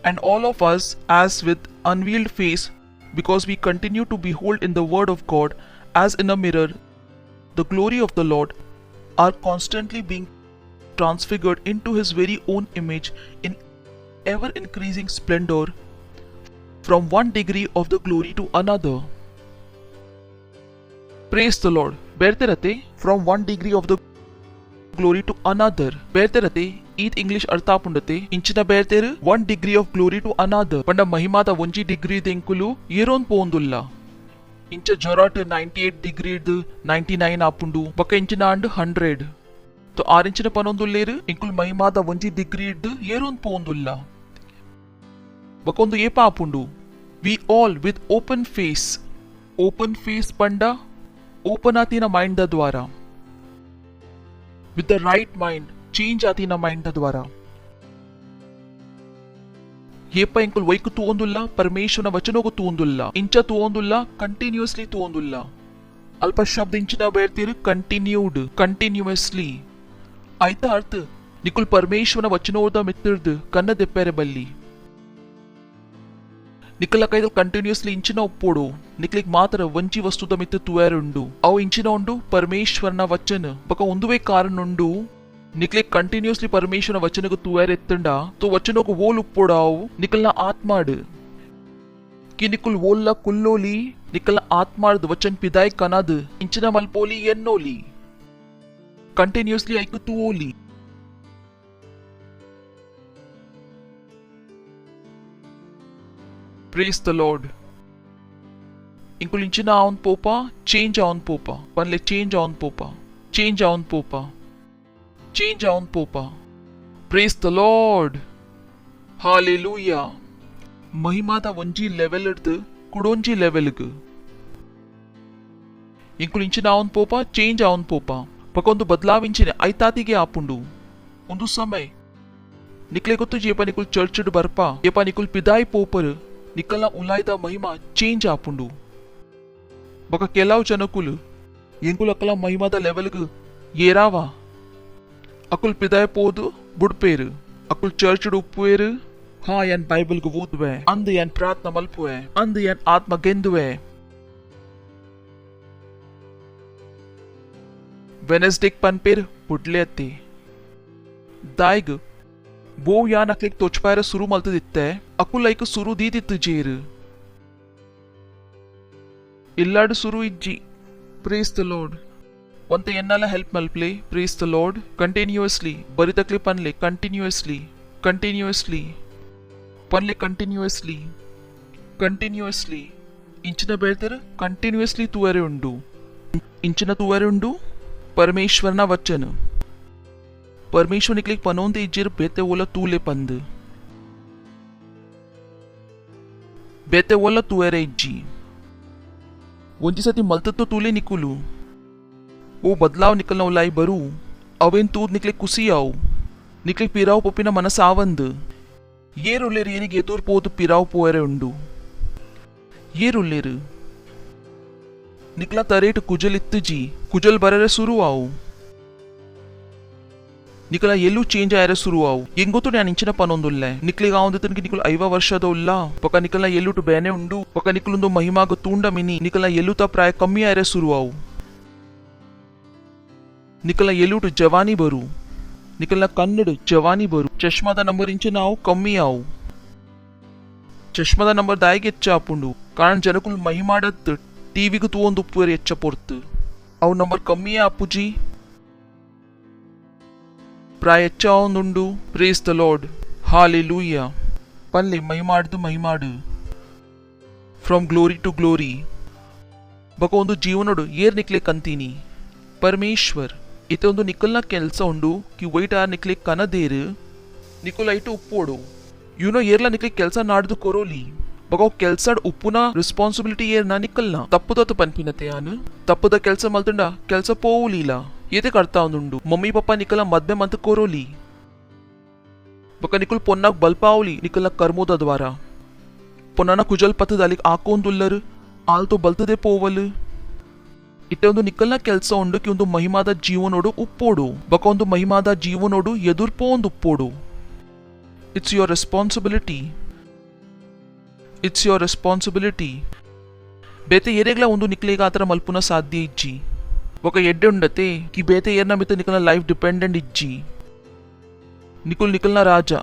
and all of us as with unveiled face because we continue to behold in the word of God as in a mirror the glory of the Lord are constantly being transfigured into his very own image in ever increasing splendor from one degree of the glory to another. Praise the Lord. Berte rate from one degree of the glory to another. Berte rate eat English artha pundate inchina berteru 1 degree of glory to another. Panda mahimata 1 degree denkulu yeron pondulla. Incha jorat 98 degree 99 apundu baka inchina and 100. तो आरिंचिन पनोंदुल्लेरु इंकुल महिमादा 1 degree yeron pondulla. बकोंदु ये पापुंडु we all with open face panda open आती ना mind दा द्वारा with the right mind change आती ना mind दा द्वारा ये पा इंकुल वैकु तूंदुल्ला परमेश्वरನ वचनोगु तूंदुल्ला इंच तूंदुल्ला continuously तूंदुल्ला अल्प शब्द इंचिना बेर्तीरु continuously आयता अर्थ निकुल परमेश्वरನ वचनोದ ಮಿತ್ತಿರ್ದು ಕನ್ನ ದೆಪ್ಪೆರೆ ಬಲ್ಲಿ निकल कई कंटिन्यूसली इंचिना उप्पोडु निकलिक मात्र वंची वस्तुद मित्त तुवेरुंडु अव इंचिना उंडु परमेश्वरನ वचन बक उंदुवे कारण उंडु निकलिक कंटिन्यूसली परमेश्वरನ वचनगु तुवेरेत्तंड तो वचनगु वोल उप्पोडाव निकलना आत्माड कि निकुल वोल्ला कुल्लोली निकल आत्मार्द वचन पिदाय कनाद इंचिना मल्पोली एन्नोली कंटिन्यूसली ऐकु तुओली Praise the Lord. Inkulinchina on popa, change on popa. Panle change on popa. Change on popa. Change on popa. Praise the Lord. Hallelujah. Mahimata vanji level irdu kudonji level gu. Inkulinchina on popa, change on popa. Pakondu badlavinchine aitatige apundu. Undu samay. Nikle gottu jepa nikul church du barpa. Jepa nikul pidai popar. निकलना उलायदा महिमा change आपुंडु बका केलाव जनकुल ಎಂಕುಲ ಅಕಲ ಮಹಿಮಾದ ಲೆವೆಲ್ಗು ಏರಾವ ಅಕುಲ್ ಪಿದಾಯ ಪೋದು ಬುಡ್ಪೇರು Akul church ಉಪ್ಪುವೇರು ಹಾ N ಬೈಬಲ್ಗು ಓದುವೆ ಅಂದು N ಪ್ರಾರ್ಥನೆ ಮಲ್ಪುವೆ ಅಂದು N ಆತ್ಮ ಗೆಂದುವೆ ವೆನೆಸ್ಡೇಕ್ ಪನ್ಪೇರ್ ಬುಡ್ಲೆ ಅತ್ತಿ दायग वो या नकलिक तोचपायर सुरू मलते दित्ते अकुल लाइक सुरू दी दित्त जेर इल्लाड सुरू इज्जी प्रेज द लॉर्ड ಒಂತೆ ಎನ್ನಲ ಹೆಲ್ಪ್ ಮಲ್ಪ್ಲೆ ಪ್ರೇಸ್ ದ ಲಾರ್ಡ್ ಕಂಟಿನ್ಯೂಯಸ್ಲಿ ಬರಿತಕ್ಲಿ ಪನ್ಲೆ ಕಂಟಿನ್ಯೂಯಸ್ಲಿ ಪನ್ಲೆ ಕಂಟಿನ್ಯೂಯಸ್ಲಿ ಇಂಚಿನ ಬೇಳ್ತರ ಕಂಟಿನ್ಯೂಯಸ್ಲಿ ತೂವರೆ ಉಂಡು ಇಂಚಿನ ತೂವರೆ ಉಂಡು परमेश्वरना वचन परमेश्वर निकले पनोंदे इज्जिर बेते वोला तूले पंद बेते वोला तूएरे इज्जी ಒಂದಿ ಸತಿ ಮಲ್ತತ್ತು ತೂಲೆ ನಿಕುಲು वो बदलाव निकलना उलाई बरू अवेन तूद निकले कुसियाव निकले पिराव पोपिना मनस आवंद ये रुल्लेर येनिगे एतूर पोतु पिराव पोएरे उंडु ये रुल्लेर निकला तरेट कुजल इत्तजी कुजल बरेरे सुरू आउ ನಿಕಲ ಎಲ್ಲೂ ಚೇಂಜ್ ಆಯ್ರೆ ಶುರು ಆವು ಹೆಂಗೊತ್ತು ನಾನು ಇಂಚಿನ ಪನೊಂದುಲ್ಲೆ ನಿಕ್ಲಿಗ ಆವಂದು ತನಕ ನಿಕಲು 5 ವರ್ಷದ ಉಲ್ಲ ಪಕ ನಿಕಲ ಎಲ್ಲುಟು ಬೇನೆ ಉಂಡು ಪಕ ನಿಕಲೊಂದು ಮಹಿಮಾಗ ತೂಂಡ ಮಿನಿ ನಿಕಲ ಎಲ್ಲುತ ಪ್ರಾಯ ಕಮ್ಮಿ ಆಯ್ರೆ ಶುರು ಆವು ನಿಕಲ ಎಲ್ಲುಟು ಜವಾನಿ ಬರು ನಿಕಲ ಕನ್ನಡ ಜವಾನಿ ಬರು ಚಶ್ಮಾದ ನಂಬರ್ ಇಂಚೆ ನಾವು ಕಮ್ಮಿ ಆವು ಚಶ್ಮಾದ ನಂಬರ್ ದಾಯಿಗೆ ಹೆಚ್ಚ ಆಪುಂಡು ಕಾರಣ ಜನಕುಲ್ ಮಹಿಮಾಡತ್ ಟಿವಿಗೂ ತೂವೊಂದು ಉಪ್ಪುವರೆ ಹೆಚ್ಚ ಪೊರ್ತು ಅವು ನಂಬರ್ ಕಮ್ಮಿಯೇ ಅಪ್ಪುಜಿ ಪ್ರಾಯ ಹೆಚ್ಚ ಒಂದುಂಡು ಪ್ರೇಸ್ ದ ಲಾರ್ಡ್ ಹಾಲೆಲೂಯಾ ಪಲ್ಲೆ ಮಹಿಮಾಡು ಫ್ರಮ್ ಗ್ಲೋರಿ ಟು ಗ್ಲೋರಿ ಬಕ ಒಂದು ಜೀವನೋಡು ಏರ್ ನಿಕ್ಲೆ ಕಂತೀನಿ ಪರಮೇಶ್ವರ್ ಇತೆ ಒಂದು ನಿಕಲ್ನ ಕೆಲಸ ಉಂಡು ಕಿ ವೈಟ್ ಆರ್ ನಿಕ್ಲೆ ಕನದೇರು ನಿಕುಲ್ ಐಟು ಉಪ್ಪೋಡು ಯುನೋ ಏರ್ಲ ನಿಕ್ಲೆ ಕೆಲಸ ನಾಡ್ದು ಕೊರೋಲಿ ಬಕ ಕೆಲ್ಸ ಉಪ್ಪುನ ರೆಸ್ಪಾನ್ಸಿಬಿಲಿಟಿ ಏರ್ನ ನಿಕಲ್ನ ತಪ್ಪುದತ್ತು ಪನ್ಪಿನತೆ ಯಾನು ತಪ್ಪುದ ಕೆಲಸ ಮಲ್ತಂಡ ಕೆಲಸ ಪೋವುಲಿಲ್ಲ ಏತೆ ಕರ್ತಾ ಒಂದುಂಡು ಮಮ್ಮಿ ಪಪ್ಪ ನಿಕಲ ಮದ್ವೆ ಮಂತ್ ಕೊರೋಲಿ ಬಕ ನಿಕುಲ್ ಪೊನ್ನಾಗ್ ಬಲ್ಪಾವುಲಿ ನಿಕಲ್ನ ಕರ್ಮೋದ ದ್ವಾರ ಪೊನ್ನನ ಕುಜಲ್ ಪಥದ ಅಲ್ಲಿಗೆ ಹಾಕೊಂದುಲ್ಲರು ಆಲ್ತು ಬಲ್ತದೆ ಪೋವಲು ಇತ್ತೆ ಒಂದು ನಿಕಲ್ನ ಕೆಲಸ ಉಂಡು ಕಿ ಒಂದು ಮಹಿಮಾದ ಜೀವನೋಡು ಉಪ್ಪೋಡು ಬಕ ಒಂದು ಮಹಿಮಾದ ಜೀವನೋಡು ಎದುರ್ಪೋ ಒಂದು ಉಪ್ಪೋಡು ಇಟ್ಸ್ ಯುವರ್ ರೆಸ್ಪಾನ್ಸಿಬಿಲಿಟಿ ಬೇತೆ ಏರೆಗ್ಲ ಒಂದು ನಿಕ್ಲೆಗ ಆತರ ಮಲ್ಪುನ ಸಾಧ್ಯ ಇಜ್ಜಿ ఒక ఎడ్ಡೆ ఉండతే కి బేతే ఏర్న మిత నికల లైఫ్ డిపెండెంట్ ఇజ్జి నికుల్న రాజా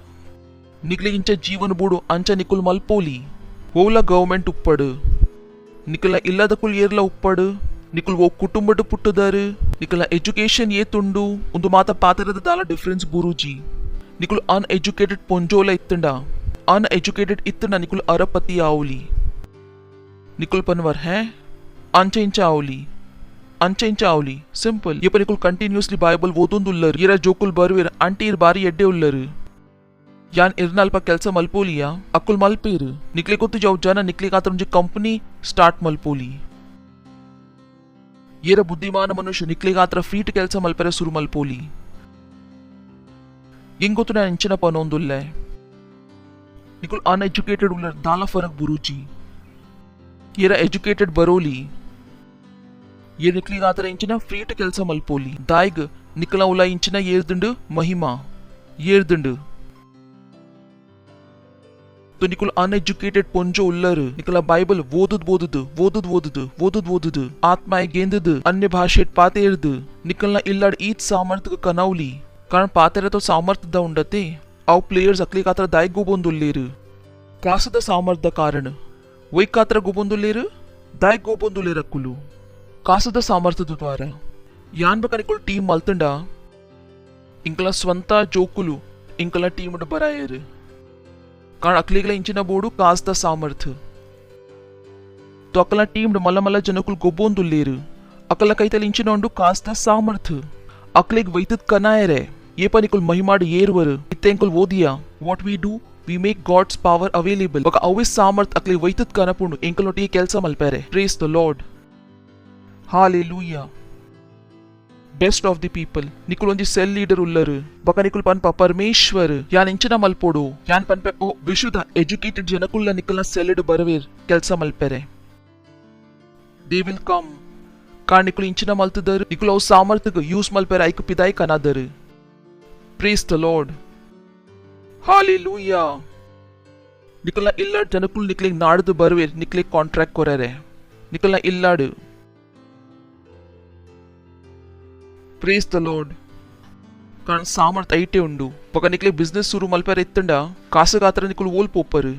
నిక్లిగించే జీవన బూడు అంచ నికుల్ మల్పోలి ఓల గవర్నమెంట్ ಉಪ್ಪಡು ನಿಕಲ ಇಲ್ಲದಕುಲ್ ಏರ್ಲ ಉಪ್ಪಡು ನಿಕುಲ್ ಓ ಕುಟುಂಬಡು ಪುಟ್ಟದಾರು ನಿಕಲ ಎಜುಕೇಶನ್ ಏತುಂಡು ಒಂದು ಮಾತ ಪಾತರದ ದಾಲ ಡಿಫರೆನ್ಸ್ ಗುರೂಜಿ ನಿಕುಲ್ ಅನ್ಎಜುಕೇಟೆಡ್ ಪೊಂಜೋಲ ಇತ್ತಂಡ ನಿಕುಲ್ ಅರಪತಿ ಆವುಲಿ ನಿಕುಲ್ ಪನ್ವರ್ ಹೇ ಅಂಚ ಆವುಲಿ ಸಿಂಪಲ್ ये निकुल कंटिन्यूसली बाइबल ಓದೊಂದುಲ್ಲರು ಇರ ಜೋಕುಲ್ ಬರುವಿರ ಅಂಟೀರ್ ಬಾರಿ ಎಡ್ಡೆ ಉಲ್ಲರು ಯಾನ್ ಇರ್ನಾಲ್ಪ ಕೆಲಸ ಮಲ್ಪೋಲಿಯಾ ಅಕ್ಕುಲ್ ಮಲ್ಪೇರು ನಿಕ್ಲೆ ಗೊತ್ತು ಜಾವ್ ಜನ ನಿಕ್ಲೆ ಕಾತರ ಒಂಜಿ ಕಂಪನಿ ಸ್ಟಾರ್ಟ್ ಮಲ್ಪೋಲಿ ಏರ ಬುದ್ಧಿಮಾನ ಮನುಷ್ಯ ನಿಕ್ಲೆ ಕಾತರ ಫೀಟ್ ಕೆಲಸ ಮಲ್ಪೆರೆ ಸುರು ಮಲ್ಪೋಲಿ ಹೆಂಗ್ ಗೊತ್ತು ನಾನು ಇಂಚಿನ ಪನೊಂದುಲ್ಲೆ ನಿಕುಲ್ ಅನ್ಎಜುಕೇಟೆಡ್ ಉಲ್ಲರ್ ದಾಲ ಫರಕ್ ಬುರುಜಿ ಏರ ಎಜುಕೇಟೆಡ್ ಬರೋಲಿ ये निकली गातर इंचिना फ्रीट ಕೆಲಸ ಮಲ್ಪೋಲಿ ದಾಯಿಗ್ ನಿಕಲ ಉಲ ಇಂಚಿನ ಏರ್ದಿಂಡು ಮಹಿಮಾ ಏರ್ದಿಂಡು तो निकुल अनएजुकेटेड ಪೊಂಜೋ ಉಲ್ಲರು ನಿಕಲ ಬೈಬಲ್ ಓದುದು ಆತ್ಮಾಯ ಗೆಂದದು अन्य ಭಾಷೆ ಪಾತೇರ್ದು ನಿಕಲ್ನ ಇಲ್ಲಡ್ ಈತ್ ಸಾಮರ್ಥ್ಯ ಕನೌಲಿ ಕಾರಣ ಪಾತೆರ तो ಸಾಮರ್ಥ್ಯ ದ ಉಂಡತೆ ಅವು ಪ್ಲೇಯರ್ಸ್ ಅಕ್ಲಿ ಕಾತರ ದಾಯಿಗ್ ಗೋಬೊಂದುಲ್ಲೇರು ಕಾಸದ ಸಾಮರ್ಥ್ಯ ಕಾರಣ ವೈ ಕಾತರ ಗೋಬೊಂದುಲ್ಲೇರು ದಾಯಿಗ್ ಗೋಬೊಂದುಲ್ಲೇರು ಅಕ್ಕುಲು ಕಾಸದ ಸಾಮರ್ಥ್ಯದ ದ್ವಾರ ಯಾನ್ ಬಕನಿಕುಲ್ ಟೀಮ್ ಮಲ್ತಂಡ ಇಂಕಲ ಸ್ವಂತ ಜೋಕುಲು ಇಂಕಲ ಟೀಮ್ ಬರಾಯರು ಕಾರಣ ಅಕ್ಲಿಗಲ ಇಂಚಿನ ಬೋಡು ಕಾಸದ ಸಾಮರ್ಥ್ಯ तो ಅಕಲ ಟೀಮ್ ಮಲ್ಲ ಜನಕುಲ್ ಗೊಬ್ಬೊಂದುಲ್ಲೇರು ಅಕಲ ಕೈತಲಿ ಇಂಚಿನ ಉಂಡು ಕಾಸದ ಸಾಮರ್ಥ್ಯ ಅಕ್ಲಿಗ್ ವೈತದ್ ಕನಾಯರೆ ಏಪನಿಕುಲ್ ಮಹಿಮಾಡು ಏರುವರು ಇತ್ತೆಂಕುಲ್ ಓದಿಯಾ what we do we make God's power available ಬಕ ಅವಿಸ್ ಸಾಮರ್ಥ್ಯ ಅಕ್ಲಿಗ್ ವೈತದ್ ಕನಪುಂಡು ಎಂಕಲೊಟ್ಟಿಗೆ ಕೆಲಸ ಮಲ್ಪೆರೆ praise the Lord hallelujah best of the people ನಿಕುಲ್ ಒಂಜಿ ಸೆಲ್ ಲೀಡರ್ ಉಲ್ಲರು ಬಕ ನಿಕುಲ್ ಪನ್ಪ ಪರಮೇಶ್ವರ್ ಯಾನ್ ಇಂಚಿನ ಮಲ್ಪೋಡು ಯಾನ್ ಪನ್ಪೆ ಓ ವಿಶುದ್ಧ ಎಜುಕೇಟೆಡ್ ಜನಕುಲ್ಲ ನಿಕಲ್ನ ಸೆಲ್ಡ್ ಬರವೇರ್ ಕೆಲಸ ಮಲ್ಪೆರೆ ದೇ ವಿಲ್ ಕಮ್ ಕಾರಣ ನಿಕುಲ್ ಇಂಚಿನ ಮಲ್ತದರು ನಿಕುಲ್ ಅವು ಸಾಮರ್ಥ್ಯಗ ಯೂಸ್ ಮಲ್ಪೆರೆ ಐಕು ಪಿದಾಯಿ ಕನಾದರು ಪ್ರೇಸ್ ದ ಲಾರ್ಡ್ ಹಾಲೆಲೂಯಾ ನಿಕಲ್ನ ಇಲ್ಲಾಡ್ ಜನಕುಲ್ ನಿಕ್ಲಿಗ್ ನಾಡ್ದು ಬರವೇರ್ ನಿಕ್ಲಿಗ್ ಕಾಂಟ್ರಾಕ್ಟ್ ಕೊರರೆ ನಿಕಲ್ನ ಇಲ್ಲಾಡು ಪ್ರೇಸ್ ದ ಲಾರ್ಡ್ ಕಾರಣ ಸಾಮರ್ಥ್ಯ ಐಟೆ ಉಂಡು ಬಕ ನಿಕ್ಲೆ ಬಿಸ್ನೆಸ್ ಶುರು ಮಲ್ಪೆರೆ ಇತ್ತಂಡ ಕಾಸಗಾತ್ರ ನಿಕುಲ್ ಓಲ್ ಪೋಪರು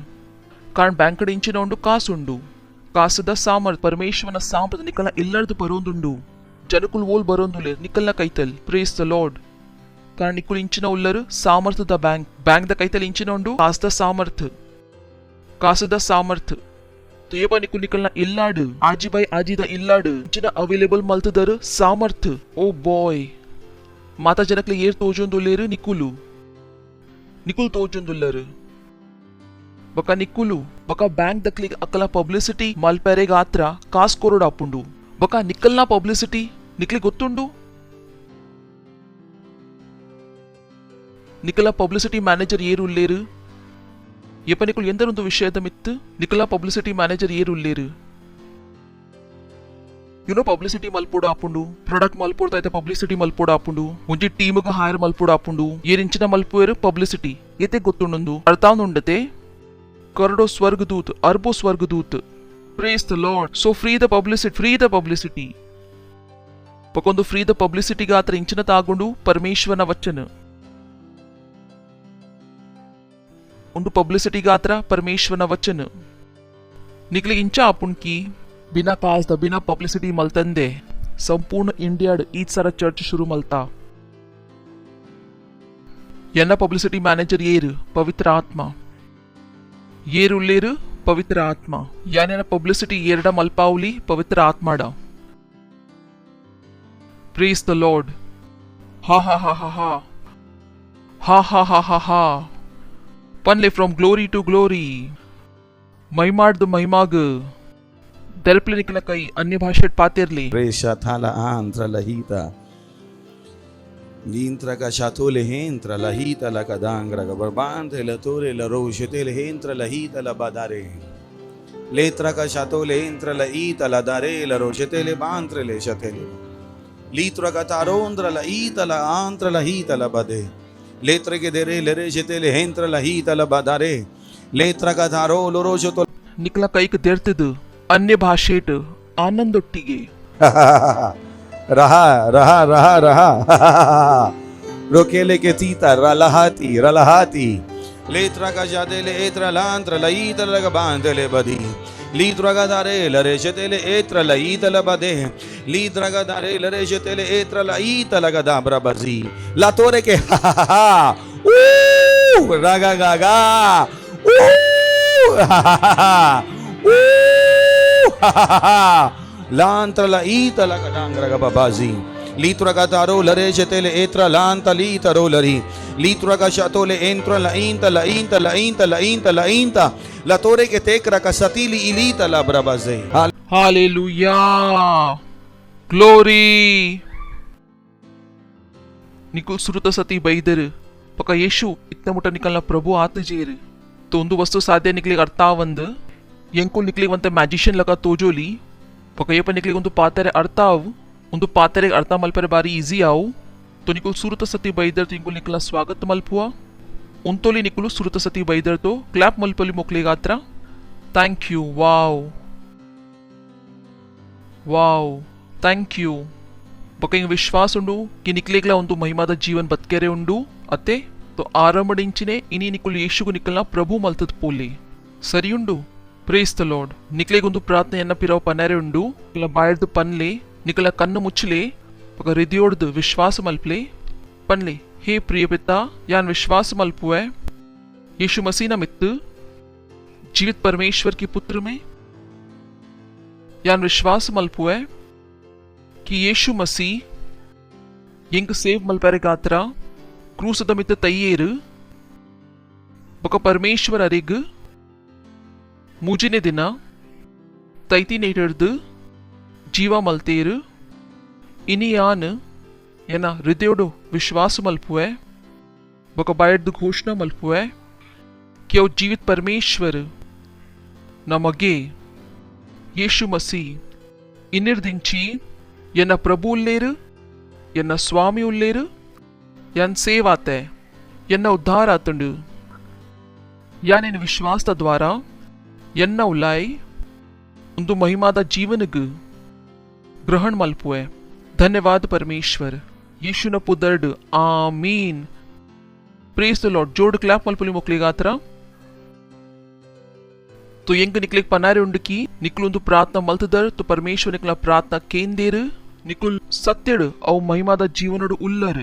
ಕಾರಣ ಬ್ಯಾಂಕಡ್ ಇಂಚಿನ ಉಂಡು ಕಾಸುಂಡು ಕಾಸದ ಸಾಮರ್ಥ್ಯ ಪರಮೇಶ್ವರನ ಸಾಮರ್ಥ್ಯ ನಿಕಲ್ನ ಇಲ್ಲರ್ದು ಬರೋಂದುಂಡು ಜನಕುಲ್ ಓಲ್ ಬರೋಂದುಲೆ ನಿಕಲ್ನ ಕೈತಲ್ ಪ್ರೇಸ್ ದ ಲಾರ್ಡ್ ಕಾರಣ ನಿಕುಲ್ ಇಂಚಿನ ಉಲ್ಲರು ಸಾಮರ್ಥ್ಯದ ಬ್ಯಾಂಕ್ ದ ಕೈತಲ್ ಇಂಚಿನ ಉಂಡು ಕಾಸದ ಸಾಮರ್ಥ್ಯ ಏಪ ನಿಕುಲ್ ನಿಕಲ್ನ ಇಲ್ಲಾಡು ಆಜಿ ಬೈ ಆಜಿದ ಇಲ್ಲಾಡು ಇಂಚಿನ ಅವೈಲೇಬಲ್ ಮಲ್ತದರು ಸಾಮರ್ಥ್ಯ ಓ ಬಾಯ್ ಮಾತಾ ಜನಕ್ಲೆ ಏರ್ ತೋಜೊಂದುಲ್ಲೇರು ನಿಕುಲ್ ತೋಜೊಂದುಲ್ಲರು ಬಕ ನಿಕುಲು ಬಕ ಬ್ಯಾಂಕ್ ದಕ್ಲಿಗ್ ಅಕಲ ಪಬ್ಲಿಸಿಟಿ ಮಲ್ಪೆರೆ ಗಾತ್ರ ಕಾಸ್ ಕೊರೋಡ್ ಆಪುಂಡು ಬಕ ನಿಕಲ್ನ ಪಬ್ಲಿಸಿಟಿ ನಿಕ್ಲಿ ಗೊತ್ತುಂಡು ನಿಕಲ ಪಬ್ಲಿಸಿಟಿ ಮ್ಯಾನೇಜರ್ ಏರು ಉಲ್ಲೇರು ಏಪ ನಿಕುಲ್ ಎಂದರೊಂದು ವಿಷಯದ ಮಿತ್ತು ನಿಕಲ ಪಬ್ಲಿಸಿಟಿ ಮ್ಯಾನೇಜರ್ ಏರು ಉಲ್ಲೇರು ಯುನೋ ಪಬ್ಲಿಸಿಟಿ ಮಲ್ಪೋಡು ಆಪುಂಡು ಪ್ರಾಡಕ್ಟ್ ಮಲ್ಪೋಡ್ತಾ ಐತೆ ಪಬ್ಲಿಸಿಟಿ ಮಲ್ಪೋಡು ಆಪುಂಡು ಒಂಜಿ ಟೀಮ್ಗೆ ಹೈರ್ ಮಲ್ಪೋಡು ಆಪುಂಡು ಏರಿಂಚಿನ ಮಲ್ಪೋರು ಪಬ್ಲಿಸಿಟಿ ಏತೆ ಗೊತ್ತುಂಡು ಅರ್ಥಾನುಂಡತೆ ಕರಡೋ ಸ್ವರ್ಗದೂತ್ ಅರ್ಬೋ ಸ್ವರ್ಗದೂತ್ praise the lord so free ದ ಪಬ್ಲಿಸಿಟಿ ಪಕೊಂದು ಫ್ರೀ ದ ಪಬ್ಲಿಸಿಟಿ ಗಾತ್ರ ಇಂಚಿನ ತಾಗೊಂಡು ಪರಮೇಶ್ವರನ ವಚನ ಒಂದು ಪಬ್ಲಿಸಿಟಿ ಗಾತ್ರ ಪರಮೇಶ್ವರನ ವಚನ निकले इंचा आपुन की बिना काज द बिना पब्लिसिटी मलतंदे संपूर्ण इंडिया ईच सारा चर्च शुरू मलता यना पब्लिसिटी मैनेजर येर पवित्र आत्मा येर उल्लेर पवित्र आत्मा याने पब्लिसिटी येरडा मल्पावली पवित्र आत्माडा प्रेज द लॉर्ड हा हा हा हा हा हा हा हा हा हा पनले फ्रॉम ग्लोरी टू ग्लोरी ಮೈಮಾಡ್ದು ಮೈಮಾಗ ದೆಲ್ಪ್ಲಿನಿಕಲ ಕೈ ಅನ್ಯ ಭಾಷೆ ಪಾತಿರ್ಲಿ Presha thala antra lahita. Lintra ka shatole hentra lahita la kadangra ka barbante la tore la roshetele hentra lahita la badare. Letra ka shatole hentra la ita la dare la roshetele bantre le shatele. Litra ka tarondra la ita la antra la hita la bade. Letra ke dere le reshetele hentra la hita la badare. ಲೇತ್ರ ಕಥಾರೋ ಲೋರೋಶೋ ನಿಕ್ಲ ಕೈಕ್ ದೇರ್ತಿದ್ದು ಅನ್ಯ ಭಾಷೆಟ್ ಆನಂದೊಟ್ಟಿಗೆ ರಹಾ ರಹಾ ರಹಾ ರಹಾ ರೋಕೆಲೆ K ತೀತ ರಲಹಾತಿ ಲೇತ್ರ ಕಜಾದೆಲೆ ಏತ್ರ ಲಾಂತ್ರ ಲೈತ ಲಗ ಬಾಂದೆಲೆ ಬದಿ ಲೀತ್ರ ಗದಾರೆ ಲರೇಶತೆಲೆ ಏತ್ರ ಲೈತ ಲ ಬದೆ ಲೀತ್ರ ಗದಾರೆ ಲರೇಶತೆಲೆ ಏತ್ರ ಲೈತ ಲಗ ದಾಬ್ರ ಬಜಿ ಲತೋರೆ K ರಗ ಗಗ Lantra la ita la kadangra gababazi. Litra ka taro lare shetele etra lanta litaro lari. Litra ka shatole entra la inta la inta la inta la inta la inta. La tore ke tekra ka satili ilita la brabaze. Hallelujah glory निकुल सुरुत सती बैदर पका यीशु इतना मोटा निकलना प्रभु आते जेर तो ಒಂದು ವಸ್ತು ಸಾಧ್ಯ ನಿಕ್ಲಿಗೆ ಅರ್ಥ ಒಂದು ಎಂಕುಲ್ ನಿಕ್ಲಿಗೆ ಒಂದು ಮ್ಯಾಜಿಷಿಯನ್ ಲಕ ತೋಜೋಲಿ ಪಕಯ್ಯಪ್ಪ ನಿಕ್ಲಿಗೆ ಒಂದು ಪಾತ್ರೆ ಅರ್ಥ ಆವು ಒಂದು ಪಾತ್ರೆಗೆ ಅರ್ಥ ಮಲ್ಪರೆ ಬಾರಿ ಈಸಿ ಆವು तो निकुल सुरत सती बैदर तो इंकुल निकला स्वागत मल्पुआ उनतोली निकुल सुरत सती बैदर तो क्लैप मल्पली मोकलेगा अत्र thank you wow wow thank you पकंग विश्वास उंडु कि निकलेगला ಒಂದು ಮಹಿಮಾದ ಜೀವನ ಬದುಕೆರೆ ಉಂಡು ಅತ್ತೆ तो ಆರಂಭದಿಂಚಿನೇ ಇನಿ ನಿಕುಲ್ ಯೇಸುಗು ನಿಕಲ್ನ ಪ್ರಭು ಮಲ್ತದ ಪೋಲಿ ಸರಿ ಉಂಡು ಪ್ರೇಸ್ ದ ಲಾರ್ಡ್ ನಿಕಲೆಗೊಂದು ಪ್ರಾರ್ಥನೆಯನ್ನ ಪಿರವ ಪನರೆ ಉಂಡು ನಿಕಲ ಬಾಯರ್ದು ಪನ್ಲೆ ನಿಕಲ ಕಣ್ಣು ಮುಚ್ಚಲೆ ಪಕ ಹೃದಯೋಡ್ದು ವಿಶ್ವಾಸ ಮಲ್ಪಲೆ ಪನ್ಲೆ हे प्रिय पिता यान विश्वास मल्पुए यीशु मसीह न मित्त जीवित परमेश्वर के पुत्र में यान विश्वास मल्पुए कि यीशु मसीह यंग सेव मल्परे गात्रा क्रूसद मित्त तैयेर बक परमेश्वर अरिग मुजिने दिना तैती नेटर्द जीवा मल्तेर इनी यान ಏನ ಹೃದಯೋಡು ವಿಶ್ವಾಸ ಮಲ್ಪುವೆ ಬಕ ಬಾಯಡ್ದು ಘೋಷಣೆ ಮಲ್ಪುವೆ कि वो जीवित परमेश्वर नमगे यीशु मसीह इनिर्दिंची यन प्रभु उल्लेर यन स्वामी उल्लेर यन सेवाते यन उद्धार आतंडु यान इन विश्वास द्वारा यन्न उल्लाई उंदु महिमाद जीवनग ग्रहण मल्पुवे धन्यवाद परमेश्वर यीशु न पुदर्ड आमीन प्रेज द लॉर्ड जोड़ क्लैप मल्पली मोकलेगा अत्र तो यंग निकले पनारे उंड की निकलुंदु प्रार्थना मल्तदर तो परमेश्वर निकला प्रार्थना केंदेर निकुल सत्यड औ महिमाद जीवनड उल्लर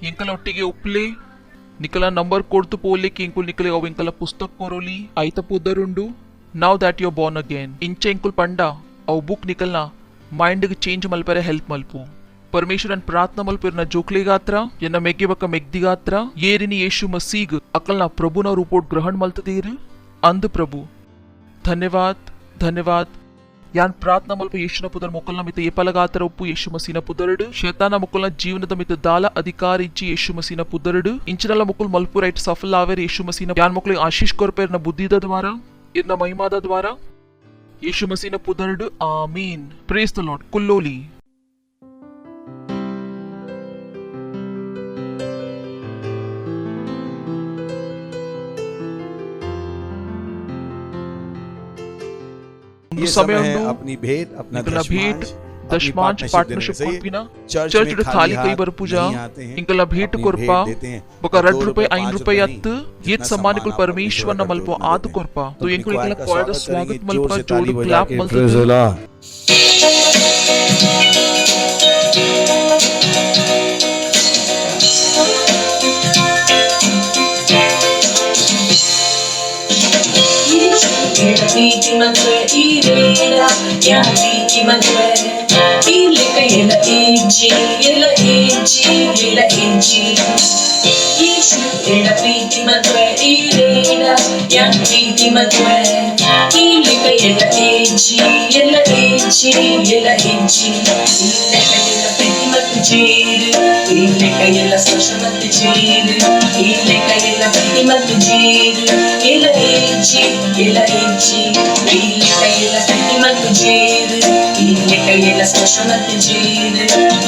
यंकल ಒಟ್ಟಿಗೆ ಉಪ್ಲೆ ನಿಕಲ ನಂಬರ್ ಕೊಡ್ತು ಪೋಲೆ ಕಿ ಇಂಕುಲ್ ನಿಕಲೆ ಅವ ಇಂಕಲ ಪುಸ್ತಕ ಕೊರೋಲಿ ಐತ ಪುದರುಂಡು now that you are born again ಇಂಚೆ ಇಂಕುಲ್ ಪಂಡ ಅವ ಬುಕ್ ನಿಕಲ್ನ माइंड चेंज मल्परे हेल्प मल्पु परमेश्वर प्रार्थना मल्पिरना जोक्लेगात्र यन्न मेग्गे मेग्दिगात्र येरिनी यीशु मसीह अकलना प्रभुना रूपोट ग्रहण मल्तदेर अंध प्रभु धन्यवाद धन्यवाद यान प्रार्थना मल्प यीशुना पुदर मोकलना मित येपलगात्र उप्पु यीशु मसीहना पुदरड शैताना मुकुलना जीवनद मित दाला अधिकार इच्ची यीशु मसीहना पुदरड इंचनला मुकुल मल्पु राइट सफल आवेर यीशु मसीहना यान मुकुल आशीष कोरपेरना बुद्धिद द्वारा इरना महिमाद द्वारा ಯೇಸು ಮಸೀನ ಪುದರ್ಡು ಆಮೀನ್. Praise the lord. ಕುಲ್ಲೋಲಿ. ये समय है अपनी भेंट, अपना दशमांश पार्टनरशिप कोर्पिना चर्च खाली कई बार पूजा इंकला भेंट कोर्पा बका ₹2 ₹5 अत्त ये सम्मान कुल परमेश्वर न मल्पो आत कोर्पा तो इंकुल इंकला कोयद स्वागत मल्पा जोड़ क्लैप मल्पा ಪ್ರೀತಿ ಮದುವೆ ಈರೇನ ಯಾ ಪ್ರೀತಿ ಮದುವೆ ಇಲ್ಲಕ ಎಲ್ಲ ಏಜಿ ಎಲ್ಲ ಏಜಿ ಎಲ್ಲ ಏಜಿ ಯೇಸು ಎಲ್ಲ ಪ್ರೀತಿ ಮದುವೆ ಈರೇನ ಯಾ ಪ್ರೀತಿ ಮದುವೆ ಇಲ್ಲಕ ಎಲ್ಲ ಏಜಿ ಎಲ್ಲ ಏಜಿ ಎಲ್ಲ ಏಜಿ ಇಲ್ಲಕ ಎಲ್ಲ ಪ್ರೀತಿ ಮತ್ತು ಜೀರು ಇಲ್ಲಕ ಎಲ್ಲ ಸ್ಪರ್ಶ ಮತ್ತು ಜೀರು ಇಲ್ಲಕ ಎಲ್ಲ ಪ್ರೀತಿ ಮತ್ತು ಜೀರು ಎಲ್ಲ ಏಜಿ ಎಲ್ಲ ಏಜಿ ಇಲ್ಲಕ ಎಲ್ಲ ಪ್ರೀತಿ ಮತ್ತು ಜೀರು ಇಲ್ಲಕ ಎಲ್ಲ ಸ್ಪರ್ಶ ಮತ್ತು ಜೀರು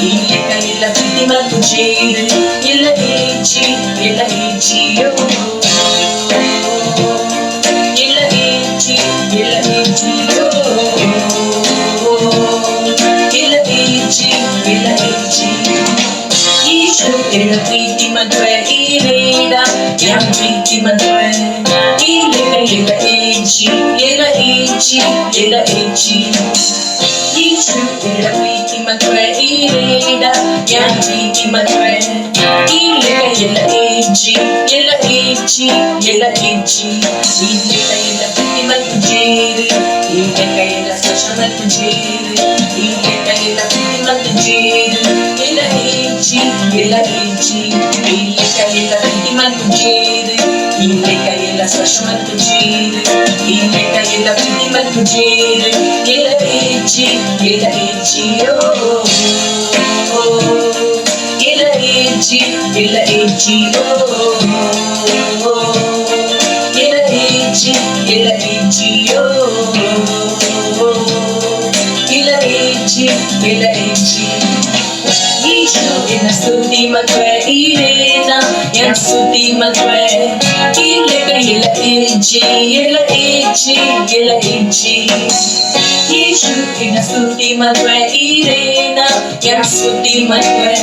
ಇಲ್ಲಕ ಎಲ್ಲ ಪ್ರೀತಿ ಮತ್ತು ಜೀರು ಎಲ್ಲ ಏಜಿ ಎಲ್ಲ ಏಜಿಯೋ ಎಲ್ಲ ಏಜಿ ಎಲ್ಲ ಏಜಿಯೋ ಎಲ್ಲ ಏಜಿ ಎಲ್ಲ ಏಜಿ ಯೇಸು ಎಲ್ಲ ಪ್ರೀತಿ ಮದುವೆ ಈರೇನ ಯಾ ಪ್ರೀತಿ ಮದುವೆ ಇಲ್ಲಕ ಎಲ್ಲ ಏಜಿ ಎಲ್ಲ ಏಜಿ ಎಲ್ಲ ಏಜಿ ಯೇಸು ಎಲ್ಲ ಪ್ರೀತಿ ಮದುವೆ ಈರೇನ ಯಾ ಪ್ರೀತಿ ಮದುವೆ ಇಲ್ಲಕ ಎಲ್ಲ ಏಜಿ ಎಲ್ಲ ಏಜಿ ಎಲ್ಲ ಏಜಿ ಇಲ್ಲಕ ಎಲ್ಲ ಪ್ರೀತಿ ಮತ್ತು ಜೀರು ಇಲ್ಲಕ ಎಲ್ಲ ಸ್ಪರ್ಶ ಮತ್ತು ಜೀರು ಇಲ್ಲಕ ಎಲ್ಲ ಪ್ರೀತಿ ಮತ್ತು ಜೀರು ಎಲ್ಲ ಏಜಿ ಎಲ್ಲ ಏಜಿ ಇಲ್ಲಕ ಎಲ್ಲ ಪ್ರೀತಿ ಮತ್ತು ಜೀರು ಇಲ್ಲಕ ಎಲ್ಲ ಸ್ಪರ್ಶ ಮತ್ತು ಜೀರು ಇಲ್ಲಕ ಎಲ್ಲ ಪ್ರೀತಿ ಮತ್ತು ಜೀರು ಎಲ್ಲ ಏಜಿ ಎಲ್ಲ ಏಜಿಯೋ ಎಲ್ಲ ಏಜಿ ಎಲ್ಲ ಏಜಿಯೋ ಎಲ್ಲ ಏಜಿ ಎಲ್ಲ ಏಜಿಯೋ ಎಲ್ಲ ಏಜಿ ಎಲ್ಲ ಏಜಿ ಯೇಸು ಎಲ್ಲ ಸ್ತುತಿ ಮದುವೆ ಈರೇನ ಯಾ ಸ್ತುತಿ ಮದುವೆ ಇಲ್ಲಕ ಎಲ್ಲ ಏಜಿ ಎಲ್ಲ ಏಜಿ ಎಲ್ಲ ಏಜಿ ಯೇಸು ಎಲ್ಲ ಸ್ತುತಿ ಮದುವೆ ಈರೇನ ಯಾ ಸ್ತುತಿ ಮದುವೆ